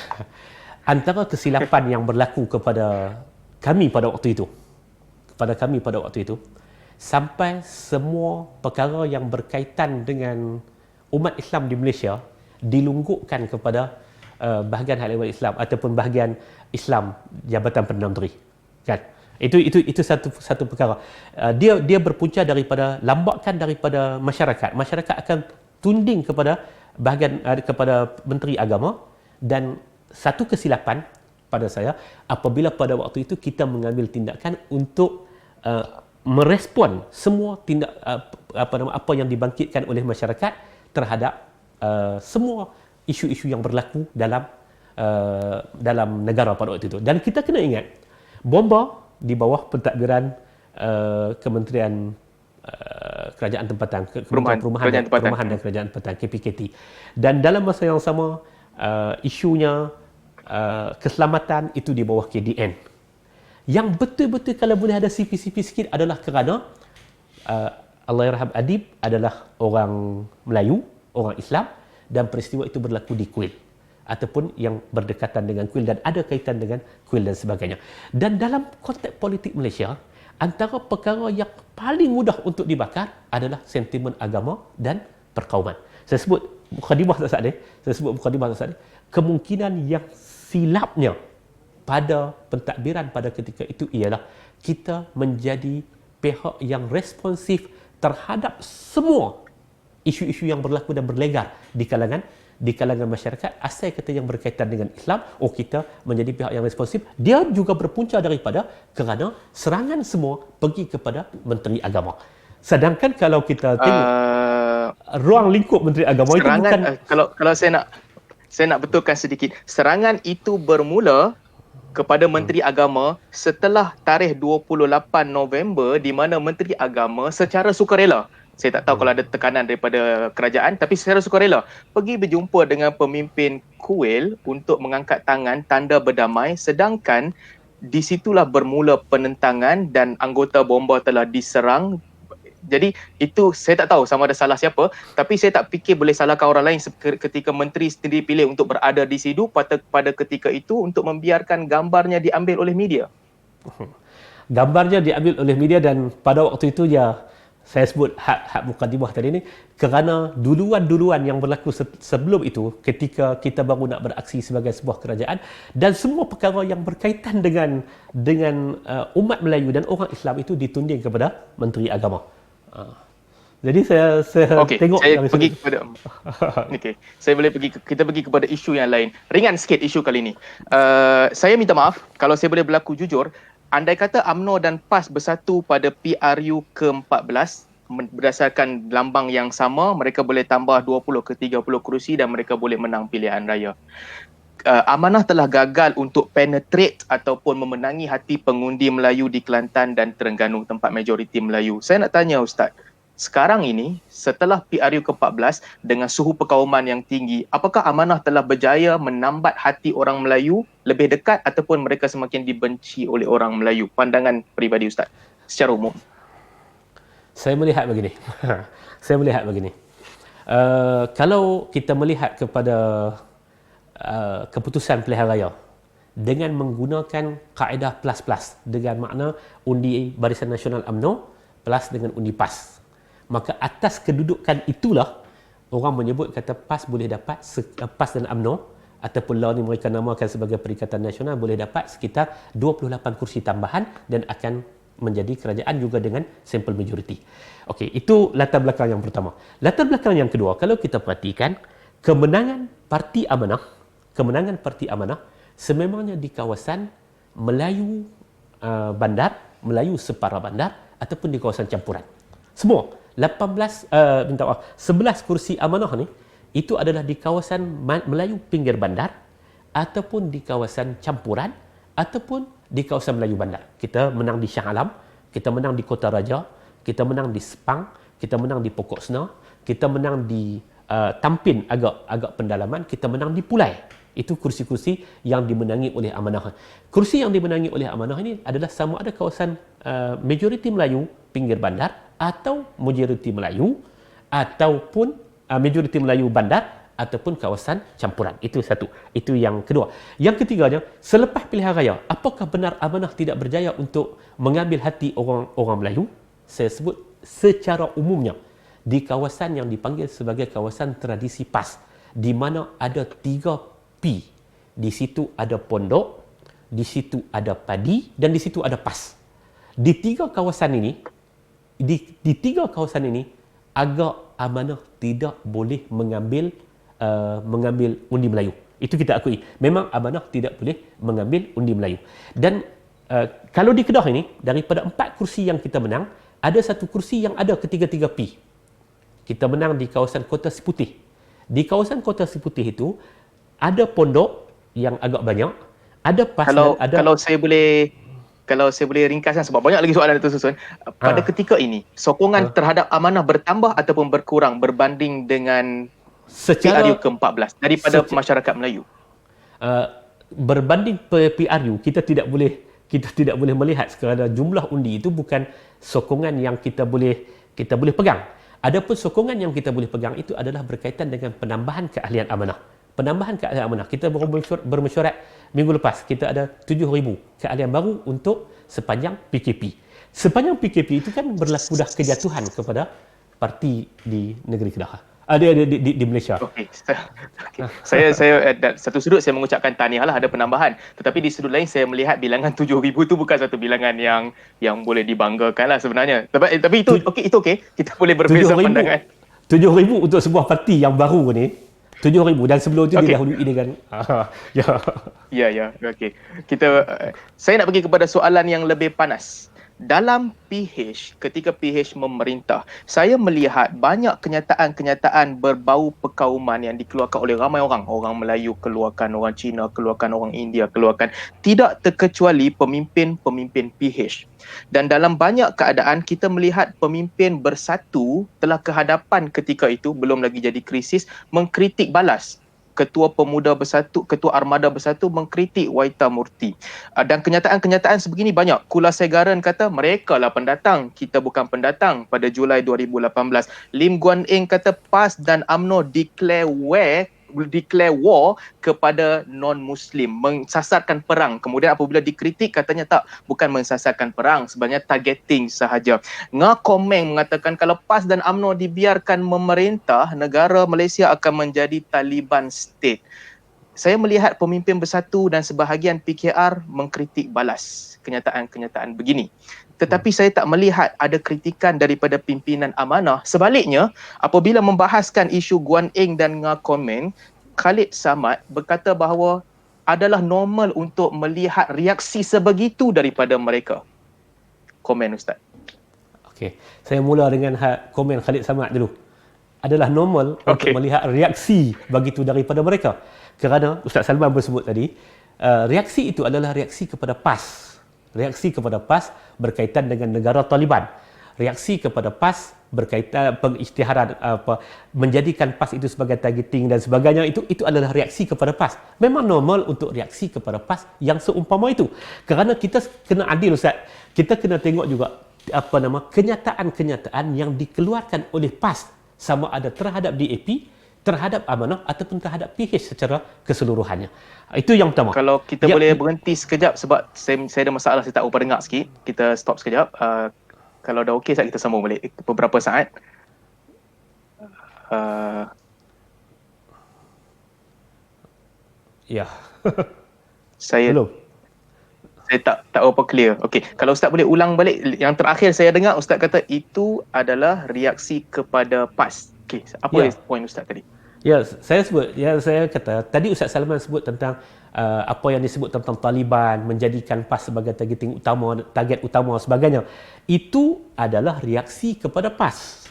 Antara kesilapan yang berlaku kepada kami pada waktu itu. Sampai semua perkara yang berkaitan dengan umat Islam di Malaysia dilunggukkan kepada bahagian hal ehwal Islam ataupun bahagian Islam Jabatan Perdana Menteri, kan? Itu satu perkara. Dia berpunca daripada lambakan daripada masyarakat. Masyarakat akan tunding kepada bahagian kepada Menteri Agama, dan satu kesilapan pada saya apabila pada waktu itu kita mengambil tindakan untuk merespon semua tindak apa yang dibangkitkan oleh masyarakat terhadap semua isu-isu yang berlaku dalam negara pada waktu itu. Dan kita kena ingat, bomba di bawah pentadbiran Kementerian Kerajaan Tempatan, Perumahan dan Kerajaan Tempatan, KPKT. Dan dalam masa yang sama isunya keselamatan itu di bawah KDN. Yang betul-betul kalau boleh ada CP-CP sikit adalah kerana Allahyarham Adib adalah orang Melayu, orang Islam, dan peristiwa itu berlaku di kuil ataupun yang berdekatan dengan kuil dan ada kaitan dengan kuil dan sebagainya. Dan dalam konteks politik Malaysia, antara perkara yang paling mudah untuk dibakar adalah sentimen agama dan perkauman. Saya sebut mukadimah tak. Kemungkinan yang silapnya pada pentadbiran pada ketika itu ialah kita menjadi pihak yang responsif terhadap semua isu-isu yang berlaku dan berlegar di kalangan masyarakat. Asal kata yang berkaitan dengan Islam, kita menjadi pihak yang responsif. Dia juga berpunca daripada kerana serangan semua pergi kepada Menteri Agama. Sedangkan kalau kita tengok ruang lingkup Menteri Agama serangan, itu bukan kalau saya nak betulkan sedikit. Serangan itu bermula kepada Menteri Agama setelah tarikh 28 November di mana Menteri Agama secara sukarela, saya tak tahu kalau ada tekanan daripada kerajaan, tapi secara sukarela pergi berjumpa dengan pemimpin kuil untuk mengangkat tangan tanda berdamai, sedangkan di situlah bermula penentangan dan anggota bomba telah diserang. Jadi itu saya tak tahu sama ada salah siapa, tapi saya tak fikir boleh salahkan orang lain ketika menteri sendiri pilih untuk berada di situ pada ketika itu untuk membiarkan gambarnya diambil oleh media. Gambarnya diambil oleh media, dan pada waktu itu saya sebut hak mukadimah tadi ni kerana duluan yang berlaku sebelum itu ketika kita baru nak beraksi sebagai sebuah kerajaan, dan semua perkara yang berkaitan dengan umat Melayu dan orang Islam itu ditunding kepada Menteri Agama. Jadi saya tengok saya pergi kepada kita pergi kepada isu yang lain. Ringan sikit isu kali ini. Saya minta maaf kalau saya boleh berlaku jujur. Andai kata UMNO dan PAS bersatu pada PRU ke-14 berdasarkan lambang yang sama, mereka boleh tambah 20 ke 30 kerusi dan mereka boleh menang pilihan raya. Amanah telah gagal untuk penetrate ataupun memenangi hati pengundi Melayu di Kelantan dan Terengganu, tempat majoriti Melayu. Saya nak tanya Ustaz, sekarang ini setelah PRU ke-14 dengan suhu perkauman yang tinggi, apakah Amanah telah berjaya menambat hati orang Melayu lebih dekat ataupun mereka semakin dibenci oleh orang Melayu? Pandangan peribadi Ustaz secara umum. Saya melihat begini. Saya melihat begini. Kalau kita melihat kepada keputusan pilihan raya dengan menggunakan kaedah plus-plus dengan makna undi Barisan Nasional UMNO plus dengan undi PAS, maka atas kedudukan itulah orang menyebut kata PAS boleh dapat, PAS dan UMNO ataupun law ni mereka namakan sebagai Perikatan Nasional boleh dapat sekitar 28 kursi tambahan dan akan menjadi kerajaan juga dengan simple majority. Okey, itu latar belakang yang pertama. Latar belakang yang kedua, kalau kita perhatikan kemenangan Parti Amanah sememangnya di kawasan Melayu bandar, Melayu separa bandar ataupun di kawasan campuran. Semua 11 kursi Amanah ni itu adalah di kawasan Melayu pinggir bandar ataupun di kawasan campuran ataupun di kawasan Melayu bandar. Kita menang di Shah Alam, kita menang di Kota Raja, kita menang di Sepang, kita menang di Pokok Sena, kita menang di Tampin agak pendalaman, kita menang di Pulai. Itu kursi-kursi yang dimenangi oleh Amanah. Kursi yang dimenangi oleh Amanah ini adalah sama ada kawasan majoriti Melayu pinggir bandar atau majoriti Melayu ataupun majoriti Melayu bandar ataupun kawasan campuran. Itu satu. Itu yang kedua. Yang ketiganya, selepas pilihan raya, apakah benar Amanah tidak berjaya untuk mengambil hati orang Melayu? Saya sebut secara umumnya di kawasan yang dipanggil sebagai kawasan tradisi PAS, di mana ada 3 P. Di situ ada pondok, di situ ada padi dan di situ ada PAS. Di tiga kawasan ini agak Amanah tidak boleh mengambil undi Melayu. Itu kita akui. Memang Amanah tidak boleh mengambil undi Melayu. Dan kalau di Kedah ini, daripada 4 kursi yang kita menang, ada 1 kursi yang ada ketiga-tiga P. Kita menang di kawasan Kota Seputih. Di kawasan Kota Seputih itu ada pondok yang agak banyak, ada PAS dan ada... Kalau saya boleh ringkaskan sebab banyak lagi soalan itu susun. Pada ketika ini, sokongan terhadap Amanah bertambah ataupun berkurang berbanding dengan PRU ke-14 daripada masyarakat Melayu? Berbanding PRU, kita tidak boleh melihat sekadar jumlah undi itu bukan sokongan yang kita boleh pegang. Adapun sokongan yang kita boleh pegang itu adalah berkaitan dengan penambahan keahlian Amanah. Penambahan keahlian Amanah. Kita bermesyuarat minggu lepas. Kita ada 7,000 keahlian baru untuk sepanjang PKP. Sepanjang PKP itu kan berlaku dah kejatuhan kepada parti di negeri Kedah. Di Malaysia. Okey. Saya satu sudut saya mengucapkan tahniahlah ada penambahan. Tetapi di sudut lain saya melihat bilangan 7,000 itu bukan satu bilangan yang boleh dibanggakanlah sebenarnya. Tapi itu okey. Kita boleh berbeza pandangan. 7,000 untuk sebuah parti yang baru ni. 7,000 dan sebelum itu didahului dengan Ya. Okey. Saya nak pergi kepada soalan yang lebih panas. Dalam PH, ketika PH memerintah, saya melihat banyak kenyataan-kenyataan berbau perkauman yang dikeluarkan oleh ramai orang. Orang Melayu keluarkan, orang Cina keluarkan, orang India keluarkan. Tidak terkecuali pemimpin-pemimpin PH. Dan dalam banyak keadaan kita melihat pemimpin bersatu telah kehadapan ketika itu, belum lagi jadi krisis, mengkritik balas. Ketua Pemuda Bersatu, Ketua Armada Bersatu mengkritik Waita Murti. Dan kenyataan-kenyataan sebegini banyak. Kula Segaran kata mereka lah pendatang, kita bukan pendatang pada Julai 2018. Lim Guan Eng kata PAS dan UMNO declare war kepada non-Muslim, mensasarkan perang. Kemudian apabila dikritik katanya tak, bukan mensasarkan perang, sebenarnya targeting sahaja. Komeng mengatakan kalau PAS dan UMNO dibiarkan memerintah, negara Malaysia akan menjadi Taliban state. Saya melihat pemimpin bersatu dan sebahagian PKR mengkritik balas kenyataan-kenyataan begini. Tetapi saya tak melihat ada kritikan daripada pimpinan Amanah. Sebaliknya, apabila membahaskan isu Guan Eng dan Komeng, Khalid Samad berkata bahawa adalah normal untuk melihat reaksi sebegitu daripada mereka. Komen Ustaz. Okey, saya mula dengan komen Khalid Samad dulu. Adalah normal untuk melihat reaksi begitu daripada mereka. Kerana Ustaz Salman bersebut tadi, reaksi itu adalah reaksi kepada PAS. Reaksi kepada PAS berkaitan dengan negara Taliban. Reaksi kepada PAS berkaitan pengisytiharan menjadikan PAS itu sebagai targeting dan sebagainya, itu adalah reaksi kepada PAS. Memang normal untuk reaksi kepada PAS yang seumpama itu. Kerana kita kena adil, Ustaz. Kita kena tengok juga kenyataan-kenyataan yang dikeluarkan oleh PAS, sama ada terhadap DAP, terhadap Amanah ataupun terhadap PH secara keseluruhannya. Itu yang pertama. Kalau kita boleh berhenti sekejap sebab saya ada masalah, saya tak berapa dengar sikit. Kita stop sekejap. Kalau dah okey, kita sambung balik beberapa saat. Ya. Saya tak berapa clear. Okey, kalau Ustaz boleh ulang balik yang terakhir saya dengar Ustaz kata itu adalah reaksi kepada PAS. Okey, apa poin Ustaz tadi? Ya, saya kata tadi Ustaz Salman sebut tentang apa yang disebut tentang Taliban menjadikan PAS sebagai target utama sebagainya. Itu adalah reaksi kepada PAS.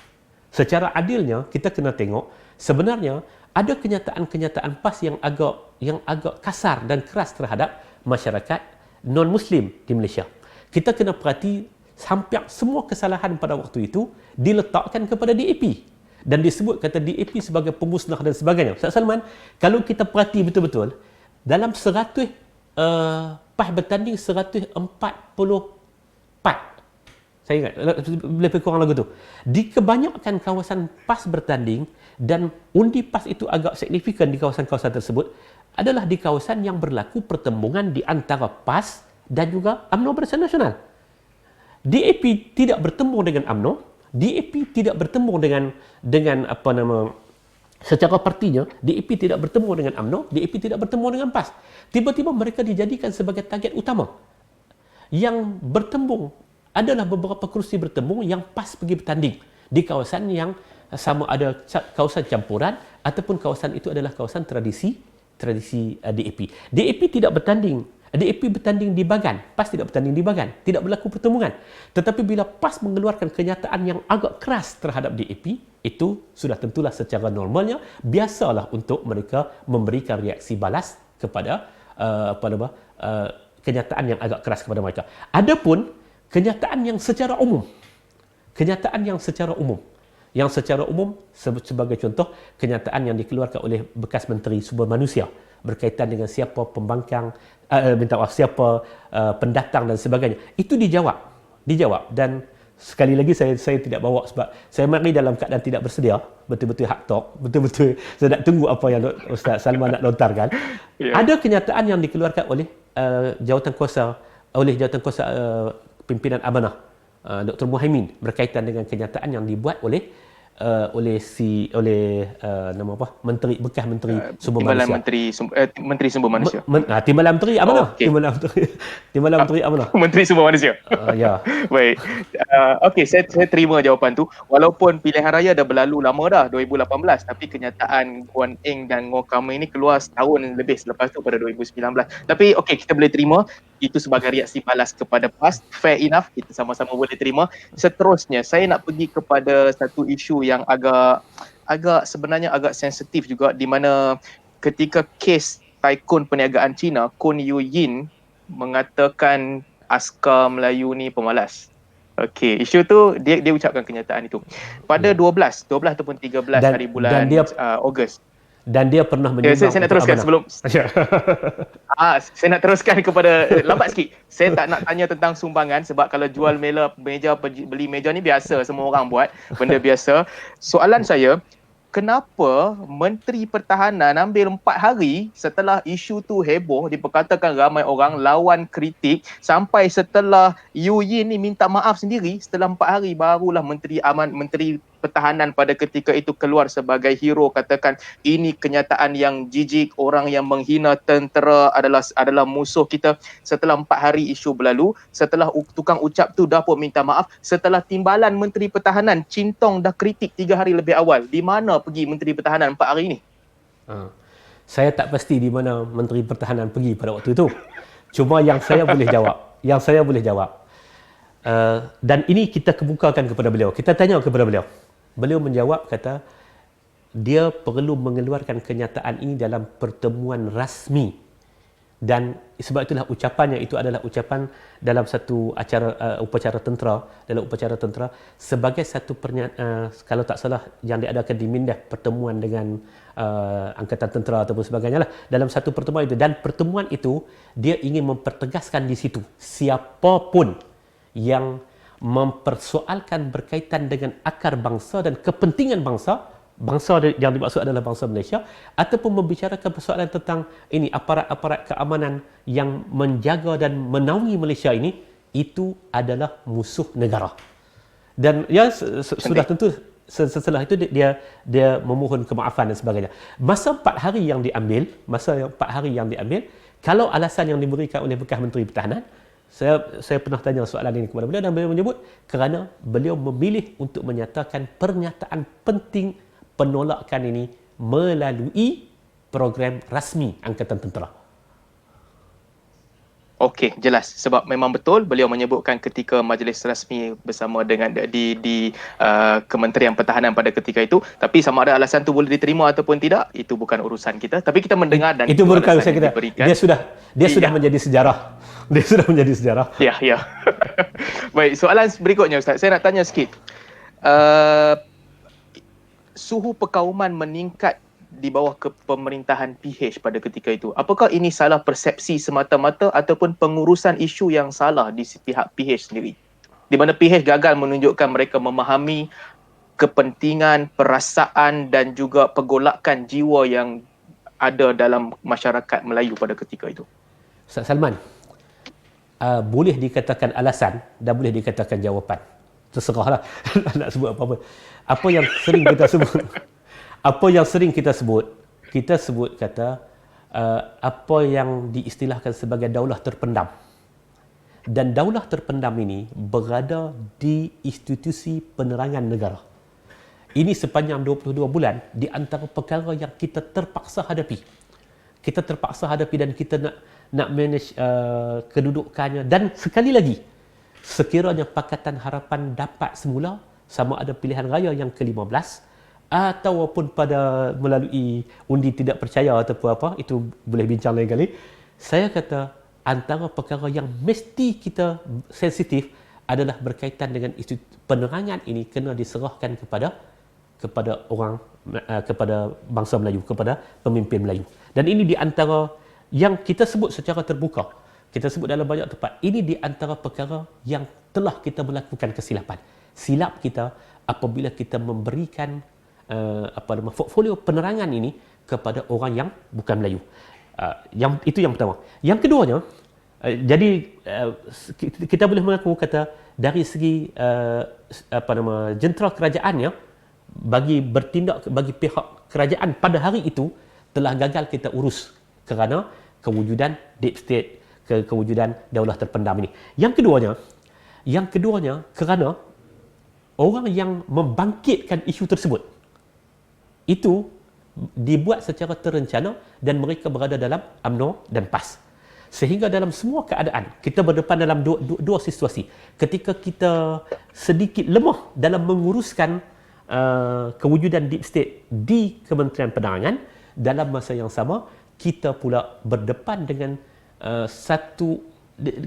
Secara adilnya kita kena tengok sebenarnya ada kenyataan-kenyataan PAS yang agak kasar dan keras terhadap masyarakat non-Muslim di Malaysia. Kita kena perhati hampir semua kesalahan pada waktu itu diletakkan kepada DAP. Dan disebut kata DAP sebagai pemusnah dan sebagainya. Ustaz Salman, kalau kita perhati betul-betul, dalam 100 PAS bertanding 144, saya ingat, lebih kurang lagu tu. Di kebanyakan kawasan PAS bertanding dan undi PAS itu agak signifikan di kawasan-kawasan tersebut adalah di kawasan yang berlaku pertembungan di antara PAS dan juga UMNO Barisan Nasional. DAP tidak bertemu dengan UMNO, DAP tidak bertemu dengan secara partinya, DAP tidak bertemu dengan UMNO, DAP tidak bertemu dengan PAS. Tiba-tiba mereka dijadikan sebagai target utama. Yang bertembung adalah beberapa kerusi bertembung yang PAS pergi bertanding di kawasan yang sama ada kawasan campuran ataupun kawasan itu adalah kawasan tradisi DAP. DAP tidak bertanding. DAP bertanding di Bagan, PAS tidak bertanding di Bagan, tidak berlaku pertemuan. Tetapi bila PAS mengeluarkan kenyataan yang agak keras terhadap DAP, itu sudah tentulah secara normalnya biasalah untuk mereka memberikan reaksi balas kepada kenyataan yang agak keras kepada mereka. Adapun kenyataan yang secara umum, yang secara umum sebagai contoh kenyataan yang dikeluarkan oleh bekas Menteri Sumber Manusia berkaitan dengan siapa pembangkang, siapa pendatang dan sebagainya, itu dijawab dan sekali lagi saya tidak bawa sebab saya mari dalam keadaan tidak bersedia, betul-betul hard talk, betul-betul saya nak tunggu apa yang Ustaz Salman nak lontarkan. Ada kenyataan yang dikeluarkan oleh jawatan kuasa pimpinan Amanah, Dr. Muhaimin, berkaitan dengan kenyataan yang dibuat oleh Menteri bekas Menteri Sumber Manusia. Menteri Sumber Manusia. Timbalan Menteri Amanah. Timbalan Menteri Amanah. Menteri Sumber Manusia. Ya. Baik. Okey, saya terima jawapan tu. Walaupun pilihan raya dah berlalu lama dah, 2018, tapi kenyataan Guan Eng dan Ngor Kamai ini keluar setahun lebih selepas tu pada 2019. Tapi okey, kita boleh terima itu sebagai reaksi balas kepada PAS. Fair enough, kita sama-sama boleh terima. Seterusnya, saya nak pergi kepada satu isu yang sebenarnya agak sensitif juga, di mana ketika kes Taikun Perniagaan Cina, Kun Yu Yin mengatakan askar Melayu ni pemalas. Okey, isu tu dia ucapkan kenyataan itu pada 12 ataupun 13 hari bulan Ogos. Dan dia pernah menyumbang. Saya nak teruskan sebelum saya nak teruskan kepada lambat sikit. Saya tak nak tanya tentang sumbangan sebab kalau jual meja, beli meja ni biasa, semua orang buat, benda biasa. Soalan saya, kenapa Menteri Pertahanan ambil 4 hari setelah isu tu heboh, diperkatakan ramai orang lawan kritik, sampai setelah Yu Yin ni minta maaf sendiri, setelah 4 hari barulah Menteri Pertahanan pada ketika itu keluar sebagai hero, katakan ini kenyataan yang jijik, orang yang menghina tentera adalah musuh kita. Setelah 4 hari isu berlalu, setelah tukang ucap tu dah pun minta maaf, setelah timbalan Menteri Pertahanan Cintong dah kritik 3 hari lebih awal, di mana pergi Menteri Pertahanan 4 hari ni? Saya tak pasti di mana Menteri Pertahanan pergi pada waktu itu. Cuma yang saya boleh jawab, dan ini kita kemukakan kepada beliau, kita tanya kepada beliau. Beliau menjawab, kata dia perlu mengeluarkan kenyataan ini dalam pertemuan rasmi, dan sebab itulah ucapannya itu adalah ucapan dalam satu acara upacara tentera sebagai satu kalau tak salah yang diadakan di Mindah, pertemuan dengan angkatan tentera ataupun sebagainya lah, dalam satu pertemuan itu. Dan pertemuan itu dia ingin mempertegaskan di situ siapapun yang mempersoalkan berkaitan dengan akar bangsa dan kepentingan bangsa yang dimaksud adalah bangsa Malaysia, ataupun membicarakan persoalan tentang ini aparat-aparat keamanan yang menjaga dan menaungi Malaysia ini, itu adalah musuh negara. Dan ya sudah tentu setelah itu dia memohon kemaafan dan sebagainya. Masa 4 hari yang diambil, kalau alasan yang diberikan oleh bekas Menteri Pertahanan, saya pernah tanya soalan ini kepada beliau dan beliau menyebut kerana beliau memilih untuk menyatakan pernyataan penting penolakan ini melalui program rasmi Angkatan Tentera. Okey, jelas. Sebab memang betul beliau menyebutkan ketika majlis rasmi bersama dengan di Kementerian Pertahanan pada ketika itu. Tapi sama ada alasan itu boleh diterima ataupun tidak, itu bukan urusan kita. Tapi kita mendengar dan itu bukan urusan kita. Diberikan. Dia sudah menjadi sejarah. Dia sudah menjadi sejarah. Ya. Baik, soalan berikutnya Ustaz. Saya nak tanya sikit. Suhu perkauman meningkat di bawah kepemerintahan PH pada ketika itu. Apakah ini salah persepsi semata-mata ataupun pengurusan isu yang salah di pihak PH sendiri? Di mana PH gagal menunjukkan mereka memahami kepentingan, perasaan dan juga pergolakan jiwa yang ada dalam masyarakat Melayu pada ketika itu. Ustaz Salman, boleh dikatakan alasan dan boleh dikatakan jawapan. Terserahlah nak sebut apa-apa. Apa yang sering kita sebut, kita sebut kata apa yang diistilahkan sebagai daulah terpendam. Dan daulah terpendam ini berada di institusi penerangan negara. Ini sepanjang 22 bulan di antara perkara yang kita terpaksa hadapi. Kita terpaksa hadapi dan kita nak manage kedudukannya. Dan sekali lagi, sekiranya Pakatan Harapan dapat semula, sama ada pilihan raya yang ke-15 ataupun pada melalui undi tidak percaya ataupun apa, itu boleh bincang lain kali. Saya kata antara perkara yang mesti kita sensitif adalah berkaitan dengan isu penerangan ini kena diserahkan kepada bangsa Melayu, kepada pemimpin Melayu. Dan ini di antara yang kita sebut secara terbuka. Kita sebut dalam banyak tempat. Ini di antara perkara yang telah kita melakukan kesilapan. Silap kita apabila kita memberikan portfolio penerangan ini kepada orang yang bukan Melayu. Itu yang pertama. Yang keduanya, kita boleh mengaku kata dari segi jentera kerajaannya bagi bertindak bagi pihak kerajaan pada hari itu telah gagal kita urus kerana kewujudan deep state, kewujudan daulah terpendam ini. Yang keduanya kerana orang yang membangkitkan isu tersebut itu dibuat secara terencana dan mereka berada dalam UMNO dan PAS. Sehingga dalam semua keadaan kita berdepan dalam dua situasi. Ketika kita sedikit lemah dalam menguruskan kewujudan deep state di Kementerian Penerangan, dalam masa yang sama kita pula berdepan dengan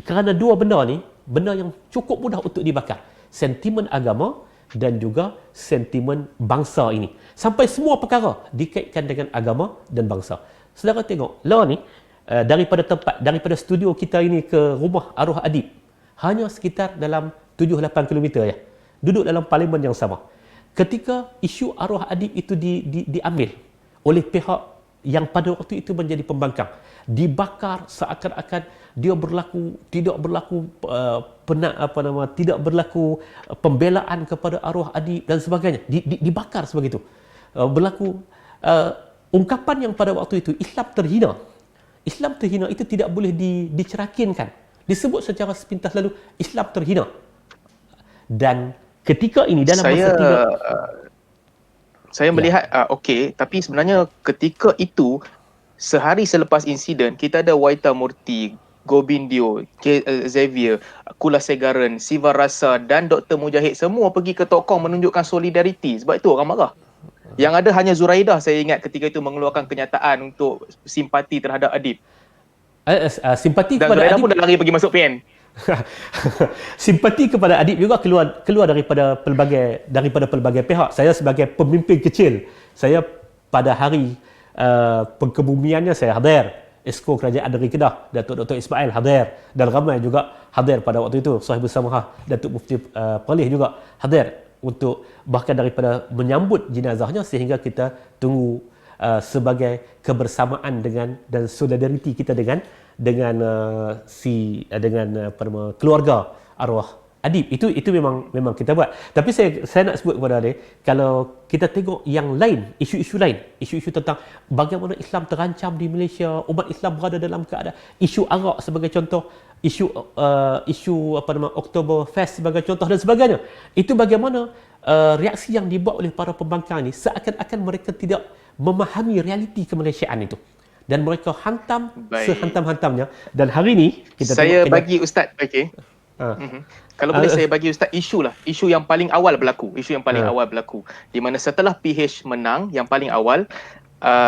kerana dua benda ni, benda yang cukup mudah untuk dibakar. Sentimen agama dan juga sentimen bangsa ini. Sampai semua perkara dikaitkan dengan agama dan bangsa. Saudara tengok, lah ni daripada studio kita ini ke rumah arwah adib hanya sekitar dalam 7-8 km ya. Duduk dalam parlimen yang sama. Ketika isu arwah adib itu diambil oleh pihak yang pada waktu itu menjadi pembangkang, dibakar seakan-akan dia tidak berlaku pembelaan kepada arwah adib dan sebagainya, dibakar sebegitu. Berlaku ungkapan yang pada waktu itu Islam terhina itu tidak boleh dicerakinkan, disebut secara sepintas lalu Islam terhina. Dan ketika ini dalam masa saya melihat okey, tapi sebenarnya ketika itu sehari selepas insiden kita ada Waita Murty, Gobindio, Xavier, Kulasegaran, Siva Rasa dan Dr. Mujahid semua pergi ke Tok Kong menunjukkan solidariti. Sebab itu orang marah. Yang ada hanya Zuraidah saya ingat ketika itu mengeluarkan kenyataan untuk simpati terhadap Adib. Simpati Dan kepada Zuraidah Adib, pun dah lari pergi masuk PN. simpati kepada Adib juga keluar daripada pelbagai pihak. Saya sebagai pemimpin kecil, saya pada hari pengkebumiannya saya hadir. Esko Kerajaan Negeri Kedah, Datuk Dr. Ismail hadir, dan ramai juga hadir pada waktu itu. Sahibul Samahah, Datuk Mufti Perlis juga hadir untuk bahkan daripada menyambut jenazahnya, sehingga kita tunggu sebagai kebersamaan dan solidariti kita dengan keluarga arwah Adib. Itu memang kita buat. Tapi saya nak sebut kepada dia, kalau kita tengok yang lain, isu-isu tentang bagaimana Islam terancam di Malaysia, umat Islam berada dalam keadaan, isu Arak sebagai contoh, isu Oktober Fest sebagai contoh dan sebagainya. Itu bagaimana reaksi yang dibuat oleh para pembangkang ini, seakan-akan mereka tidak memahami realiti kemalaysiaan itu, dan mereka hantam sehantam-hantamnya. Dan hari ini saya bagi Ustaz, okey. Kalau boleh saya bagi Ustaz isu yang paling awal berlaku, di mana setelah PH menang, yang paling awal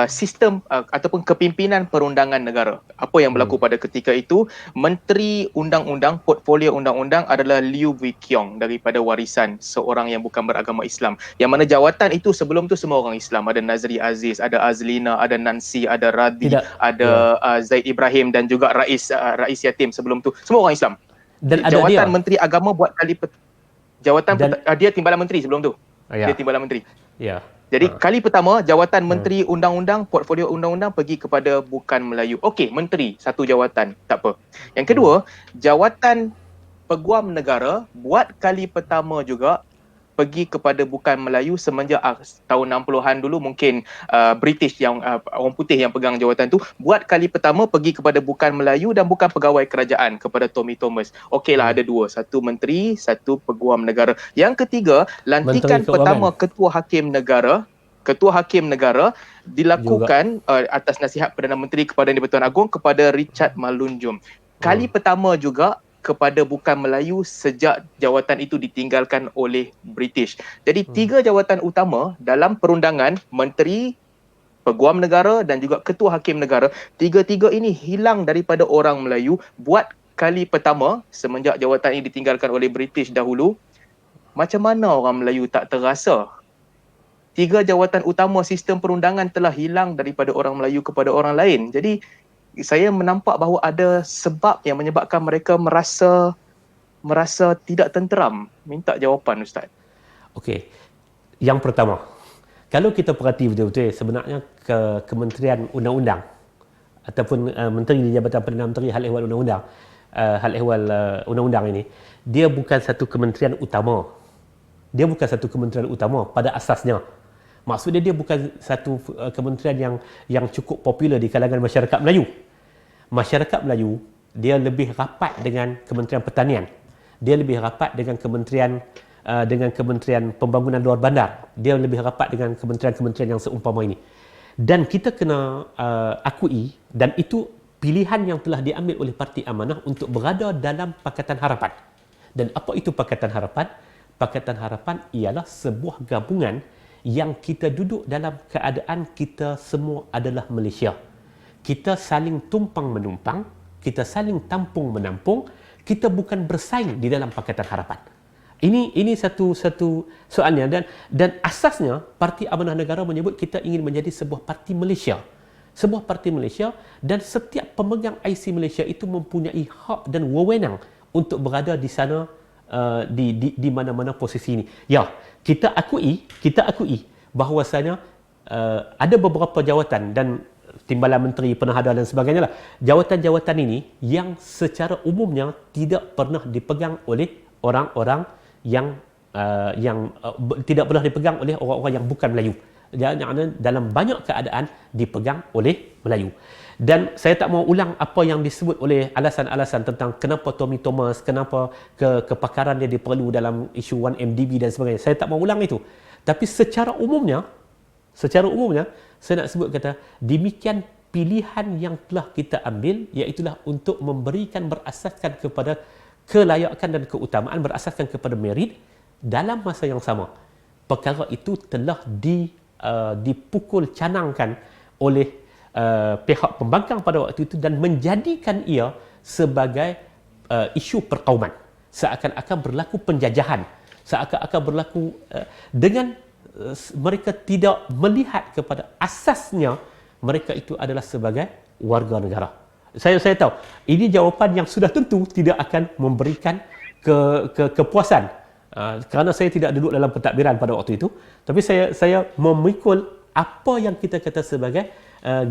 sistem ataupun kepimpinan perundangan negara. Apa yang berlaku pada ketika itu, Menteri Undang-Undang, portfolio Undang-Undang adalah Liew Wee Kiong daripada warisan seorang yang bukan beragama Islam. Yang mana jawatan itu sebelum tu semua orang Islam. Ada Nazri Aziz, ada Azlina, ada Nancy, ada Radi, ada Zaid Ibrahim dan juga Rais Yatim sebelum tu. Semua orang Islam. Dan jawatan Menteri Agama buat kali dia timbalan menteri sebelum tu. Dia timbalan menteri. Jadi kali pertama jawatan Menteri Undang-Undang, portfolio Undang-Undang pergi kepada bukan Melayu. Okey, menteri satu jawatan, tak apa. Yang kedua, jawatan Peguam Negara buat kali pertama juga pergi kepada bukan Melayu semenjak tahun 60-an dulu, mungkin British yang orang putih yang pegang jawatan tu, buat kali pertama pergi kepada bukan Melayu dan bukan pegawai kerajaan, kepada Tommy Thomas. Okeylah, ada dua, satu menteri, satu peguam negara. Yang ketiga, lantikan pertama Ketua Hakim Negara dilakukan atas nasihat Perdana Menteri kepada Di-Pertuan Agong kepada Richard Malunjum. Kali pertama juga kepada bukan Melayu sejak jawatan itu ditinggalkan oleh British. Jadi tiga jawatan utama dalam perundangan, menteri, peguam negara dan juga ketua hakim negara, tiga-tiga ini hilang daripada orang Melayu buat kali pertama semenjak jawatan ini ditinggalkan oleh British dahulu. Macam mana orang Melayu tak terasa? Tiga jawatan utama sistem perundangan telah hilang daripada orang Melayu kepada orang lain. Jadi saya menampak bahawa ada sebab yang menyebabkan mereka merasa tidak tenteram. Minta jawapan Ustaz. Okey. Yang pertama, kalau kita perhati betul-betul, sebenarnya Kementerian Undang-Undang ataupun Menteri di Jabatan Perdana Menteri Hal Ehwal Undang-Undang ini, dia bukan satu kementerian utama. Pada asasnya. Maksudnya dia bukan satu kementerian yang cukup popular di kalangan masyarakat Melayu. Masyarakat Melayu, dia lebih rapat dengan Kementerian Pertanian. Dia lebih rapat dengan Kementerian Pembangunan Luar Bandar. Dia lebih rapat dengan kementerian-kementerian yang seumpama ini. Dan kita kena akui, dan itu pilihan yang telah diambil oleh Parti Amanah untuk berada dalam Pakatan Harapan. Dan apa itu Pakatan Harapan? Pakatan Harapan ialah sebuah gabungan yang kita duduk dalam keadaan kita semua adalah Malaysia. Kita saling tumpang menumpang, kita saling tampung menampung, kita bukan bersaing di dalam Pakatan Harapan. Ini satu soalnya, dan asasnya Parti Amanah Negara menyebut kita ingin menjadi sebuah parti Malaysia. Sebuah parti Malaysia, dan setiap pemegang IC Malaysia itu mempunyai hak dan wewenang untuk berada di sana, di mana-mana posisi ini. Ya, kita akui bahawasanya ada beberapa jawatan dan timbalan menteri, penahada dan sebagainya lah. Jawatan-jawatan ini yang secara umumnya tidak pernah dipegang oleh orang-orang yang tidak pernah dipegang oleh orang-orang yang bukan Melayu. Yang dalam banyak keadaan dipegang oleh Melayu. Dan saya tak mau ulang apa yang disebut oleh alasan-alasan tentang kenapa Tommy Thomas, kenapa kepakaran dia diperlu dalam isu 1MDB dan sebagainya. Saya tak mau ulang itu. Tapi secara umumnya saya nak sebut kata, demikian pilihan yang telah kita ambil, iaitulah untuk memberikan berasaskan kepada kelayakan dan keutamaan, berasaskan kepada merit dalam masa yang sama. Perkara itu telah dipukul canangkan oleh pihak pembangkang pada waktu itu dan menjadikan ia sebagai isu perkauman. Seakan-akan berlaku penjajahan, seakan-akan berlaku dengan mereka tidak melihat kepada asasnya mereka itu adalah sebagai warga negara. Saya tahu ini jawapan yang sudah tentu tidak akan memberikan kepuasan kerana saya tidak duduk dalam pentadbiran pada waktu itu, tapi saya memikul apa yang kita kata sebagai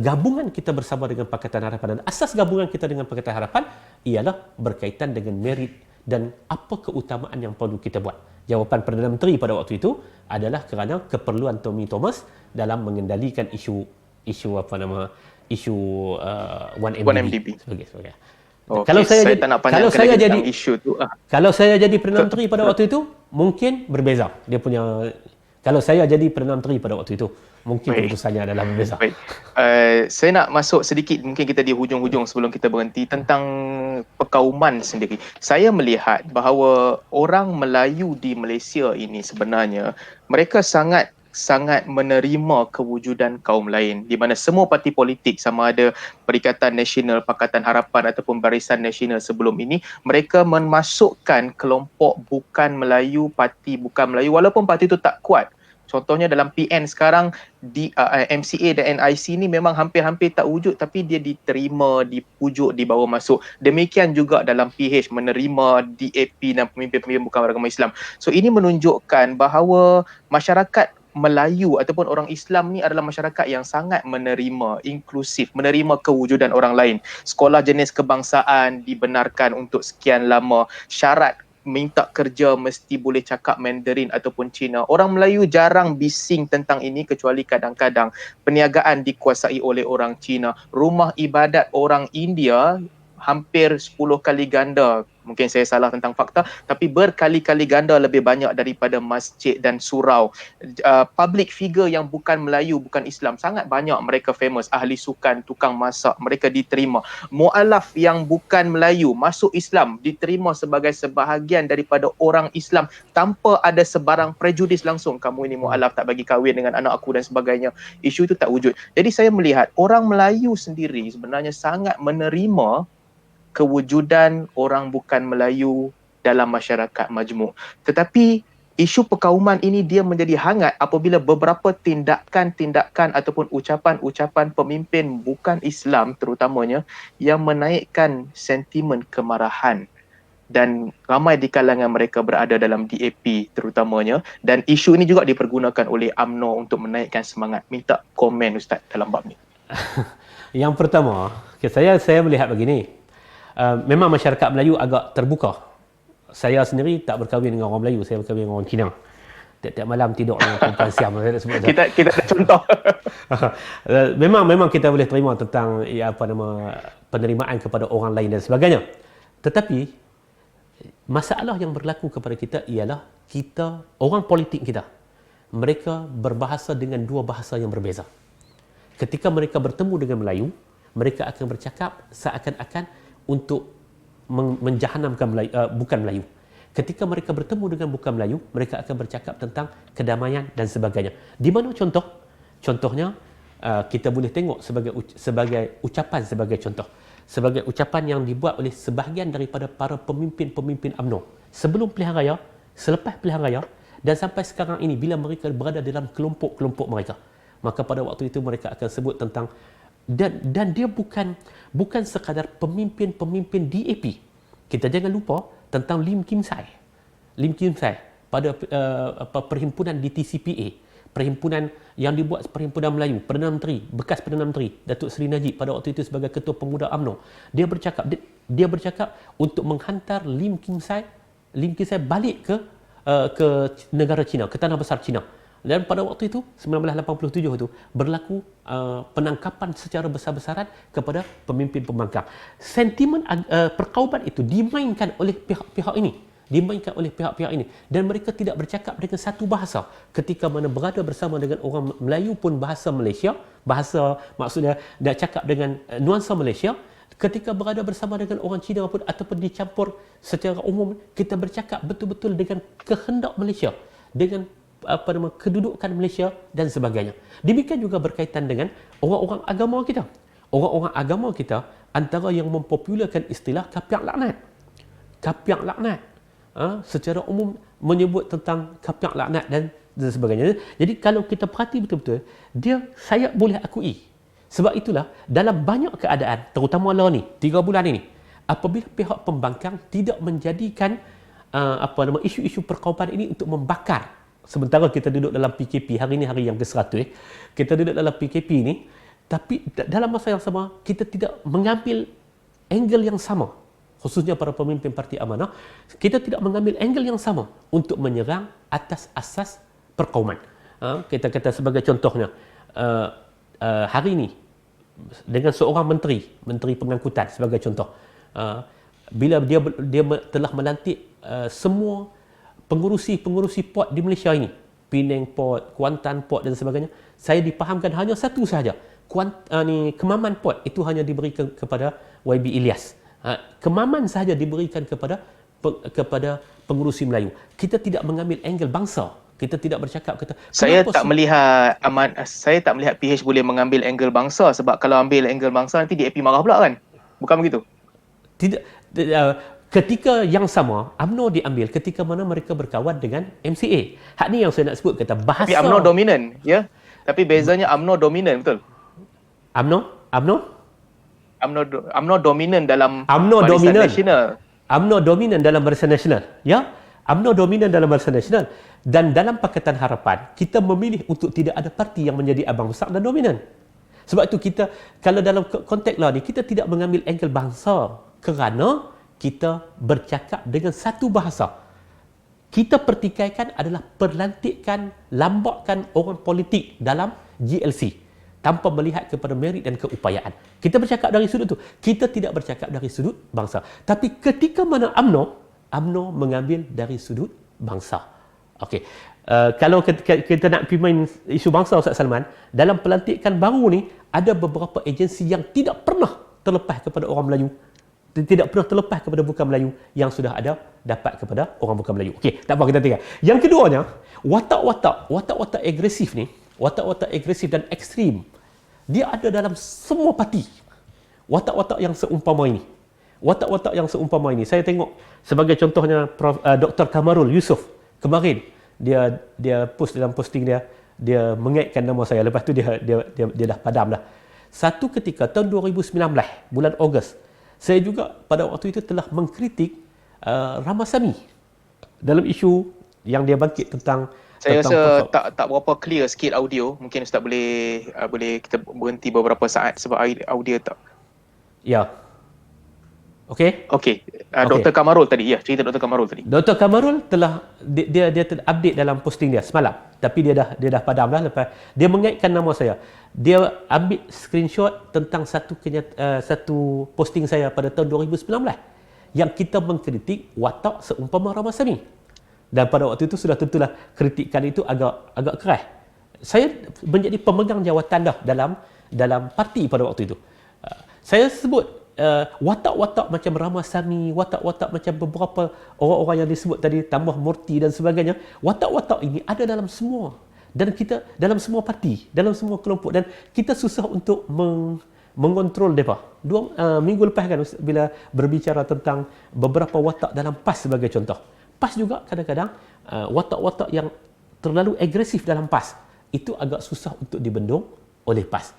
gabungan kita bersama dengan Pakatan Harapan, dan asas gabungan kita dengan Pakatan Harapan ialah berkaitan dengan merit dan apa keutamaan yang perlu kita buat. Jawapan Perdana Menteri pada waktu itu adalah kerana keperluan Tommy Thomas dalam mengendalikan isu 1MDB. Sebagai. Okay, kalau saya tak nak panjangkan lagi tentang isu tu. Kalau saya jadi Perdana Menteri pada waktu itu, mungkin berbeza. Kalau saya jadi Perdana Menteri pada waktu itu, mungkin keputusannya adalah berbeza. Baik. Saya nak masuk sedikit, mungkin kita di hujung-hujung sebelum kita berhenti, tentang perkauman sendiri. Saya melihat bahawa orang Melayu di Malaysia ini sebenarnya mereka sangat menerima kewujudan kaum lain, di mana semua parti politik, sama ada Perikatan Nasional, Pakatan Harapan ataupun Barisan Nasional sebelum ini, mereka memasukkan kelompok bukan Melayu, parti bukan Melayu, walaupun parti itu tak kuat. Contohnya dalam PN sekarang, di MCA dan NIC ni memang hampir-hampir tak wujud, tapi dia diterima, dipujuk, dibawa masuk. Demikian juga dalam PH, menerima DAP dan pemimpin-pemimpin bukan beragama Islam. So ini menunjukkan bahawa masyarakat Melayu ataupun orang Islam ni adalah masyarakat yang sangat menerima, inklusif, menerima kewujudan orang lain. Sekolah jenis kebangsaan dibenarkan untuk sekian lama. Syarat minta kerja mesti boleh cakap Mandarin ataupun Cina. Orang Melayu jarang bising tentang ini, kecuali kadang-kadang perniagaan dikuasai oleh orang Cina. Rumah ibadat orang India hampir 10 kali ganda, mungkin saya salah tentang fakta, tapi berkali-kali ganda lebih banyak daripada masjid dan surau. Public figure yang bukan Melayu, bukan Islam, sangat banyak mereka famous. Ahli sukan, tukang masak, mereka diterima. Mu'alaf yang bukan Melayu masuk Islam, diterima sebagai sebahagian daripada orang Islam tanpa ada sebarang prejudis langsung. Kamu ini mu'alaf, tak bagi kahwin dengan anak aku dan sebagainya. Isu itu tak wujud. Jadi saya melihat orang Melayu sendiri sebenarnya sangat menerima kewujudan orang bukan Melayu dalam masyarakat majmuk. Tetapi isu perkauman ini dia menjadi hangat apabila beberapa tindakan ataupun ucapan-ucapan pemimpin bukan Islam terutamanya yang menaikkan sentimen kemarahan, dan ramai di kalangan mereka berada dalam DAP terutamanya, dan isu ini juga dipergunakan oleh UMNO untuk menaikkan semangat. Minta komen Ustaz dalam bab ni. Yang pertama, saya melihat begini. Memang masyarakat Melayu agak terbuka. Saya sendiri tak berkahwin dengan orang Melayu, saya berkahwin dengan orang Cina. Tiap-tiap malam tidur dengan perempuan Siam. Saya tak sebut kita ada contoh. memang kita boleh terima tentang penerimaan kepada orang lain dan sebagainya. Tetapi masalah yang berlaku kepada kita ialah orang politik kita, mereka berbahasa dengan dua bahasa yang berbeza. Ketika mereka bertemu dengan Melayu, mereka akan bercakap seakan-akan untuk menjahanamkan Melayu, bukan Melayu. Ketika mereka bertemu dengan bukan Melayu, mereka akan bercakap tentang kedamaian dan sebagainya. Di mana contoh? Contohnya, kita boleh tengok sebagai ucapan sebagai contoh. Sebagai ucapan yang dibuat oleh sebahagian daripada para pemimpin-pemimpin UMNO. Sebelum pilihan raya, selepas pilihan raya, dan sampai sekarang ini bila mereka berada dalam kelompok-kelompok mereka. Maka pada waktu itu mereka akan sebut tentang, dan dia bukan sekadar pemimpin-pemimpin DAP. Kita jangan lupa tentang Lim Kim Sai pada perhimpunan di TCPA, perhimpunan yang dibuat Perhimpunan Melayu, Perdana Menteri, bekas Perdana Menteri Datuk Seri Najib pada waktu itu sebagai Ketua Pemuda UMNO. Dia bercakap untuk menghantar Lim Kim Sai balik ke negara China, ke tanah besar China. Dan pada waktu itu 1987 itu berlaku penangkapan secara besar-besaran kepada pemimpin pembangkang. Sentimen perkauman itu dimainkan oleh pihak-pihak ini, dan mereka tidak bercakap dengan satu bahasa. Ketika mana berada bersama dengan orang Melayu pun bahasa Malaysia, maksudnya dia cakap dengan nuansa Malaysia. Ketika berada bersama dengan orang Cina pun ataupun dicampur secara umum, kita bercakap betul-betul dengan kehendak Malaysia, dengan kedudukan Malaysia dan sebagainya. Demikian juga berkaitan dengan orang-orang agama kita. Orang-orang agama kita antara yang mempopularkan istilah kapiak laknat. Kapiak laknat. Secara umum menyebut tentang kapiak laknat dan sebagainya. Jadi kalau kita perhati betul-betul, saya boleh akui. Sebab itulah dalam banyak keadaan, terutama lah ni 3 bulan ini, apabila pihak pembangkang tidak menjadikan isu-isu perkauman ini untuk membakar, sementara kita duduk dalam PKP, hari ini hari yang ke-100, kita duduk dalam PKP ini, tapi dalam masa yang sama kita tidak mengambil angle yang sama, khususnya para pemimpin Parti Amanah, kita tidak mengambil angle yang sama untuk menyerang atas asas perkauman. Kita kata sebagai contohnya, hari ini dengan seorang menteri pengangkutan sebagai contoh, bila dia telah melantik semua pengurusi port di Malaysia ini, Penang Port, Kuantan Port dan sebagainya, saya dipahamkan hanya satu sahaja, Kemaman Port itu hanya diberikan kepada YB Ilyas. Kemaman sahaja diberikan kepada pengurusi Melayu. Kita tidak mengambil angle bangsa. Kita tidak bercakap kata saya tak melihat PH boleh mengambil angle bangsa, sebab kalau ambil angle bangsa nanti DAP marah pula kan. Bukan begitu? Tidak. Ketika yang sama UMNO diambil ketika mana mereka berkawan dengan MCA. Hak ni yang saya nak sebut, kata bahasa. Tapi UMNO dominan, ya. Tapi bezanya UMNO dominan, betul? UMNO dominan dalam Barisan Nasional. UMNO dominan dalam Barisan Nasional, ya. UMNO dominan dalam Barisan Nasional, dan dalam Pakatan Harapan kita memilih untuk tidak ada parti yang menjadi abang besar dan dominan. Sebab itu kita, kalau dalam konteks lah ni, kita tidak mengambil angle bangsa kerana kita bercakap dengan satu bahasa. Kita pertikaikan adalah perlantikan, lambakan orang politik dalam GLC tanpa melihat kepada merit dan keupayaan. Kita bercakap dari sudut itu. Kita tidak bercakap dari sudut bangsa. Tapi ketika mana UMNO mengambil dari sudut bangsa. Okey. Kalau kita nak pergi main isu bangsa, Ustaz Salman, dalam pelantikan baru ni ada beberapa agensi yang tidak pernah terlepas kepada orang Melayu, tidak pernah terlepas kepada bukan Melayu, yang sudah ada dapat kepada orang bukan Melayu. Okey, tak apa, kita tinggal. Yang keduanya, watak-watak agresif ni, watak-watak agresif dan ekstrim, dia ada dalam semua parti. Watak-watak yang seumpama ini. Watak-watak yang seumpama ini. Saya tengok sebagai contohnya Dr. Kamarul Yusof kemarin, dia post dalam posting dia mengaitkan nama saya. Lepas tu dia dah padam dah. Satu ketika tahun 2019 bulan Ogos, saya juga pada waktu itu telah mengkritik Ramasamy dalam isu yang dia bangkit tentang. Saya rasa tak berapa clear sikit audio. Mungkin Ustaz boleh kita berhenti beberapa saat sebab audio tak. Ya. Okey. Dr. Kamarul tadi. Ya, cerita Dr. Kamarul tadi. Dr. Kamarul telah dia update dalam posting dia semalam. Tapi dia dah padam dah lepas dia mengaitkan nama saya. Dia ambil screenshot tentang satu posting saya pada tahun 2019 yang kita mengkritik watak seumpama Ramasamy. Dan pada waktu itu sudah tentulah kritikan itu agak keras. Saya menjadi pemegang jawatan dah dalam parti pada waktu itu. Saya sebut watak-watak macam Ramasamy, watak-watak macam beberapa orang-orang yang disebut tadi, tambah Murti dan sebagainya. Watak-watak ini ada dalam semua, dan kita dalam semua parti, dalam semua kelompok, dan kita susah untuk mengontrol mereka. Minggu lepas kan bila berbicara tentang beberapa watak dalam PAS sebagai contoh. PAS juga kadang-kadang watak-watak yang terlalu agresif dalam PAS itu agak susah untuk dibendung oleh PAS.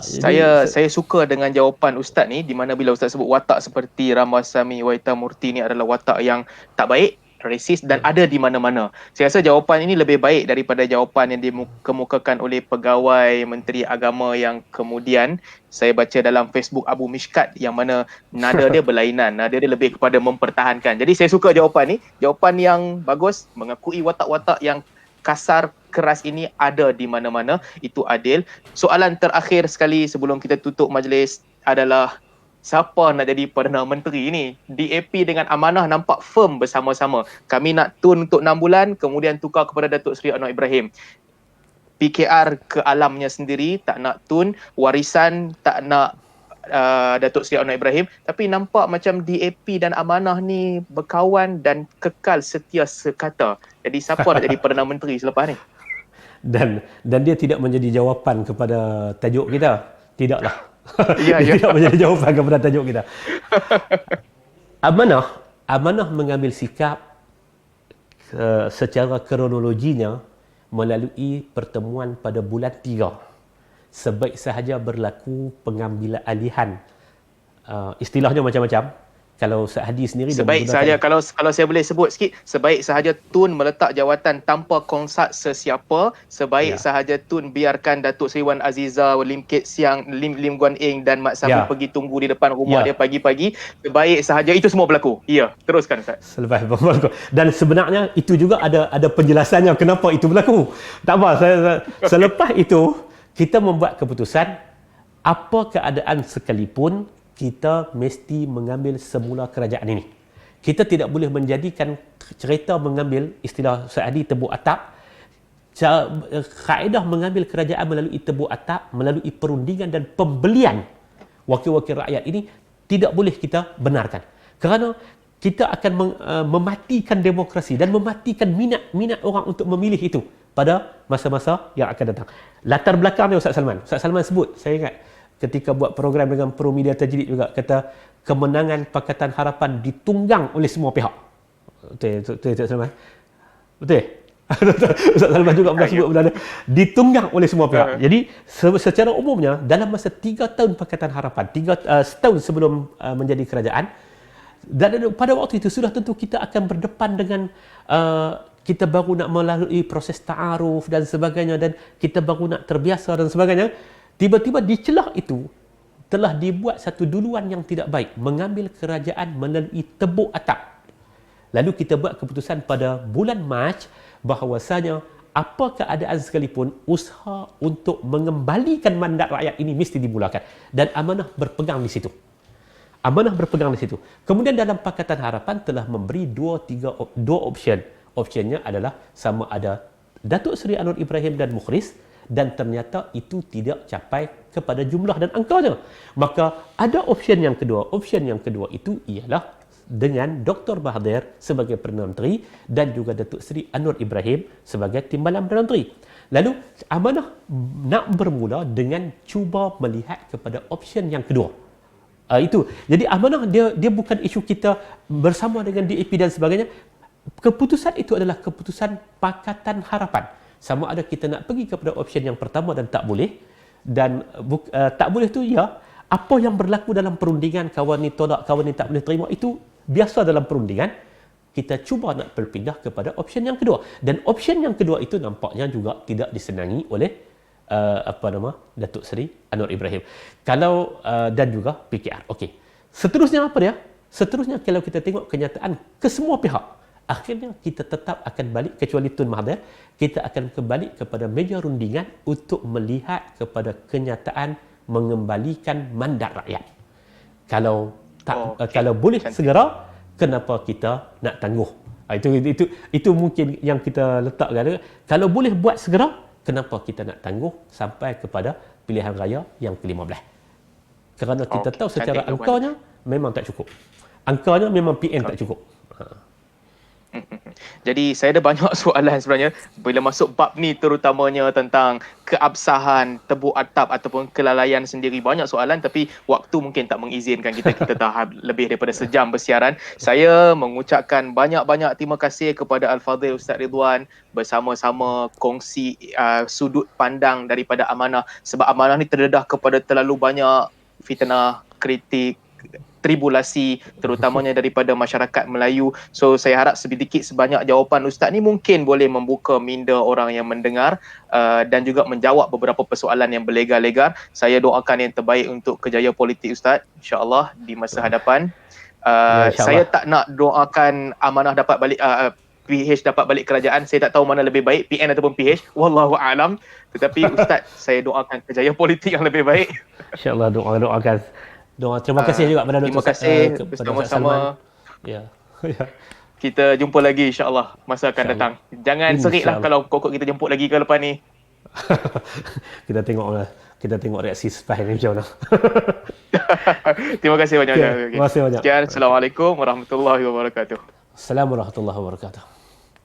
Saya suka dengan jawapan Ustaz ni, di mana bila Ustaz sebut watak seperti Ramasamy, Wahidah Murti ni adalah watak yang tak baik, resis dan ada di mana-mana. Saya rasa jawapan ini lebih baik daripada jawapan yang dikemukakan oleh pegawai Menteri Agama yang kemudian saya baca dalam Facebook Abu Mishkat, yang mana nada dia berlainan, nada dia lebih kepada mempertahankan. Jadi saya suka jawapan ni, jawapan yang bagus, mengakui watak-watak yang kasar, keras ini ada di mana-mana, itu adil. Soalan terakhir sekali sebelum kita tutup majlis adalah, siapa nak jadi Perdana Menteri ni? DAP dengan Amanah nampak firm bersama-sama. Kami nak tun untuk 6 bulan, kemudian tukar kepada Datuk Seri Anwar Ibrahim. PKR ke alamnya sendiri, tak nak tun, warisan tak nak Datuk Seri Anwar Ibrahim, tapi nampak macam DAP dan Amanah ni berkawan dan kekal setia sekata. Jadi siapa nak jadi Perdana Menteri selepas ni? Dan dia tidak menjadi jawapan kepada tajuk kita. Tidaklah. Ya, Dia ya. tidak menjadi jawapan kepada tajuk kita. Amanah mengambil sikap secara kronologinya melalui pertemuan pada bulan 3. Sebaik sahaja berlaku pengambilan alihan. Istilahnya macam-macam. Kalau Saadi sendiri dia Sebaik sahaja, kalau saya boleh sebut sikit, sebaik sahaja Tun meletak jawatan tanpa konsult sesiapa, sebaik sahaja Tun biarkan Datuk Seri Wan Aziza, Lim Kit Siang, Lim Guan Eng dan Mat Salleh pergi tunggu di depan rumah dia pagi-pagi. Sebaik sahaja itu semua berlaku. Ya, teruskan Ustaz. Selepas berlaku. Dan sebenarnya itu juga ada penjelasannya kenapa itu berlaku. Tak apa, selepas itu kita membuat keputusan apa keadaan sekalipun kita mesti mengambil semula kerajaan ini. Kita tidak boleh menjadikan cerita mengambil istilah Saadi tebuk atap. Kaedah mengambil kerajaan melalui tebuk atap, melalui perundingan dan pembelian wakil-wakil rakyat ini tidak boleh kita benarkan. Kerana kita akan mematikan demokrasi dan mematikan minat orang untuk memilih itu pada masa-masa yang akan datang. Latar belakangnya Ustaz Salman sebut, saya ingat ketika buat program dengan Pro Media Tajrid juga, kata kemenangan Pakatan Harapan ditunggang oleh semua pihak. Betul Ustaz Salman? Betul? Ustaz Salman juga pernah sebut benda ditunggang oleh semua pihak. Jadi secara umumnya dalam masa 3 tahun Pakatan Harapan, setahun sebelum menjadi kerajaan, dan pada waktu itu sudah tentu kita akan berdepan dengan kita baru nak melalui proses ta'aruf dan sebagainya, dan kita baru nak terbiasa dan sebagainya. Tiba-tiba di celah itu telah dibuat satu duluan yang tidak baik, mengambil kerajaan melalui tebuk atap. Lalu kita buat keputusan pada bulan Mac bahawasanya apa keadaan sekalipun usaha untuk mengembalikan mandat rakyat ini mesti dimulakan, dan Amanah berpegang di situ. Kemudian dalam Pakatan Harapan telah memberi dua option. Optionnya adalah sama ada Datuk Seri Anwar Ibrahim dan Mukhris, dan ternyata itu tidak capai kepada jumlah dan angkanya. Maka ada option yang kedua. Option yang kedua itu ialah dengan Dr. Mahathir sebagai Perdana Menteri dan juga Datuk Seri Anwar Ibrahim sebagai Timbalan Perdana Menteri. Lalu Amanah nak bermula dengan cuba melihat kepada option yang kedua. Itu. Jadi Amanah dia bukan isu kita bersama dengan DAP dan sebagainya. Keputusan itu adalah keputusan Pakatan Harapan. Sama ada kita nak pergi kepada option yang pertama dan tak boleh. Dan tak boleh tu ya, apa yang berlaku dalam perundingan, kawan ni tolak, kawan ni tak boleh terima, itu biasa dalam perundingan. Kita cuba nak berpindah kepada option yang kedua. Dan option yang kedua itu nampaknya juga tidak disenangi oleh Datuk Seri Anwar Ibrahim. Kalau dan juga PKR. Okey. Seterusnya apa dia? Seterusnya kalau kita tengok kenyataan kesemua pihak, akhirnya kita tetap akan balik, kecuali Tun Mahathir, kita akan kembali kepada meja rundingan untuk melihat kepada kenyataan mengembalikan mandat rakyat. Kalau kalau boleh segera, kenapa kita nak tangguh? Itu mungkin yang kita letakkan. Kalau boleh buat segera, kenapa kita nak tangguh sampai kepada pilihan raya yang ke-15? Kerana kita tahu secara angkanya memang tak cukup. Angkanya memang PN tak cukup. Jadi saya ada banyak soalan sebenarnya bila masuk bab ni, terutamanya tentang keabsahan tebuk atap ataupun kelalaian sendiri. Banyak soalan tapi waktu mungkin tak mengizinkan kita tahap lebih daripada sejam bersiaran. Saya mengucapkan banyak-banyak terima kasih kepada Al-Fadhil Ustaz Ridwan bersama-sama kongsi sudut pandang daripada Amanah, sebab Amanah ni terdedah kepada terlalu banyak fitnah, kritik, tribulasi, terutamanya daripada masyarakat Melayu. So saya harap sedikit sebanyak jawapan Ustaz ni mungkin boleh membuka minda orang yang mendengar dan juga menjawab beberapa persoalan yang berlegar-legar. Saya doakan yang terbaik untuk kejayaan politik Ustaz, insya-Allah di masa hadapan. Saya tak nak doakan Amanah dapat balik PH dapat balik kerajaan. Saya tak tahu mana lebih baik, PN ataupun PH, wallahu alam. Tetapi Ustaz, saya doakan kejayaan politik yang lebih baik. Insya-Allah doakan. Terima kasih juga kepada Terima kasih bersama-sama. Ya. Kita jumpa lagi insya-Allah masa akan datang. Jangan seriklah kalau kokok kita jemput lagi ke lepas ni. Kita tengoklah. kita tengok reaksi Spy ni macam mana. Terima kasih banyak. Okay, terima kasih banyak. Sekian. Assalamualaikum warahmatullahi wabarakatuh. Assalamualaikum warahmatullahi wabarakatuh.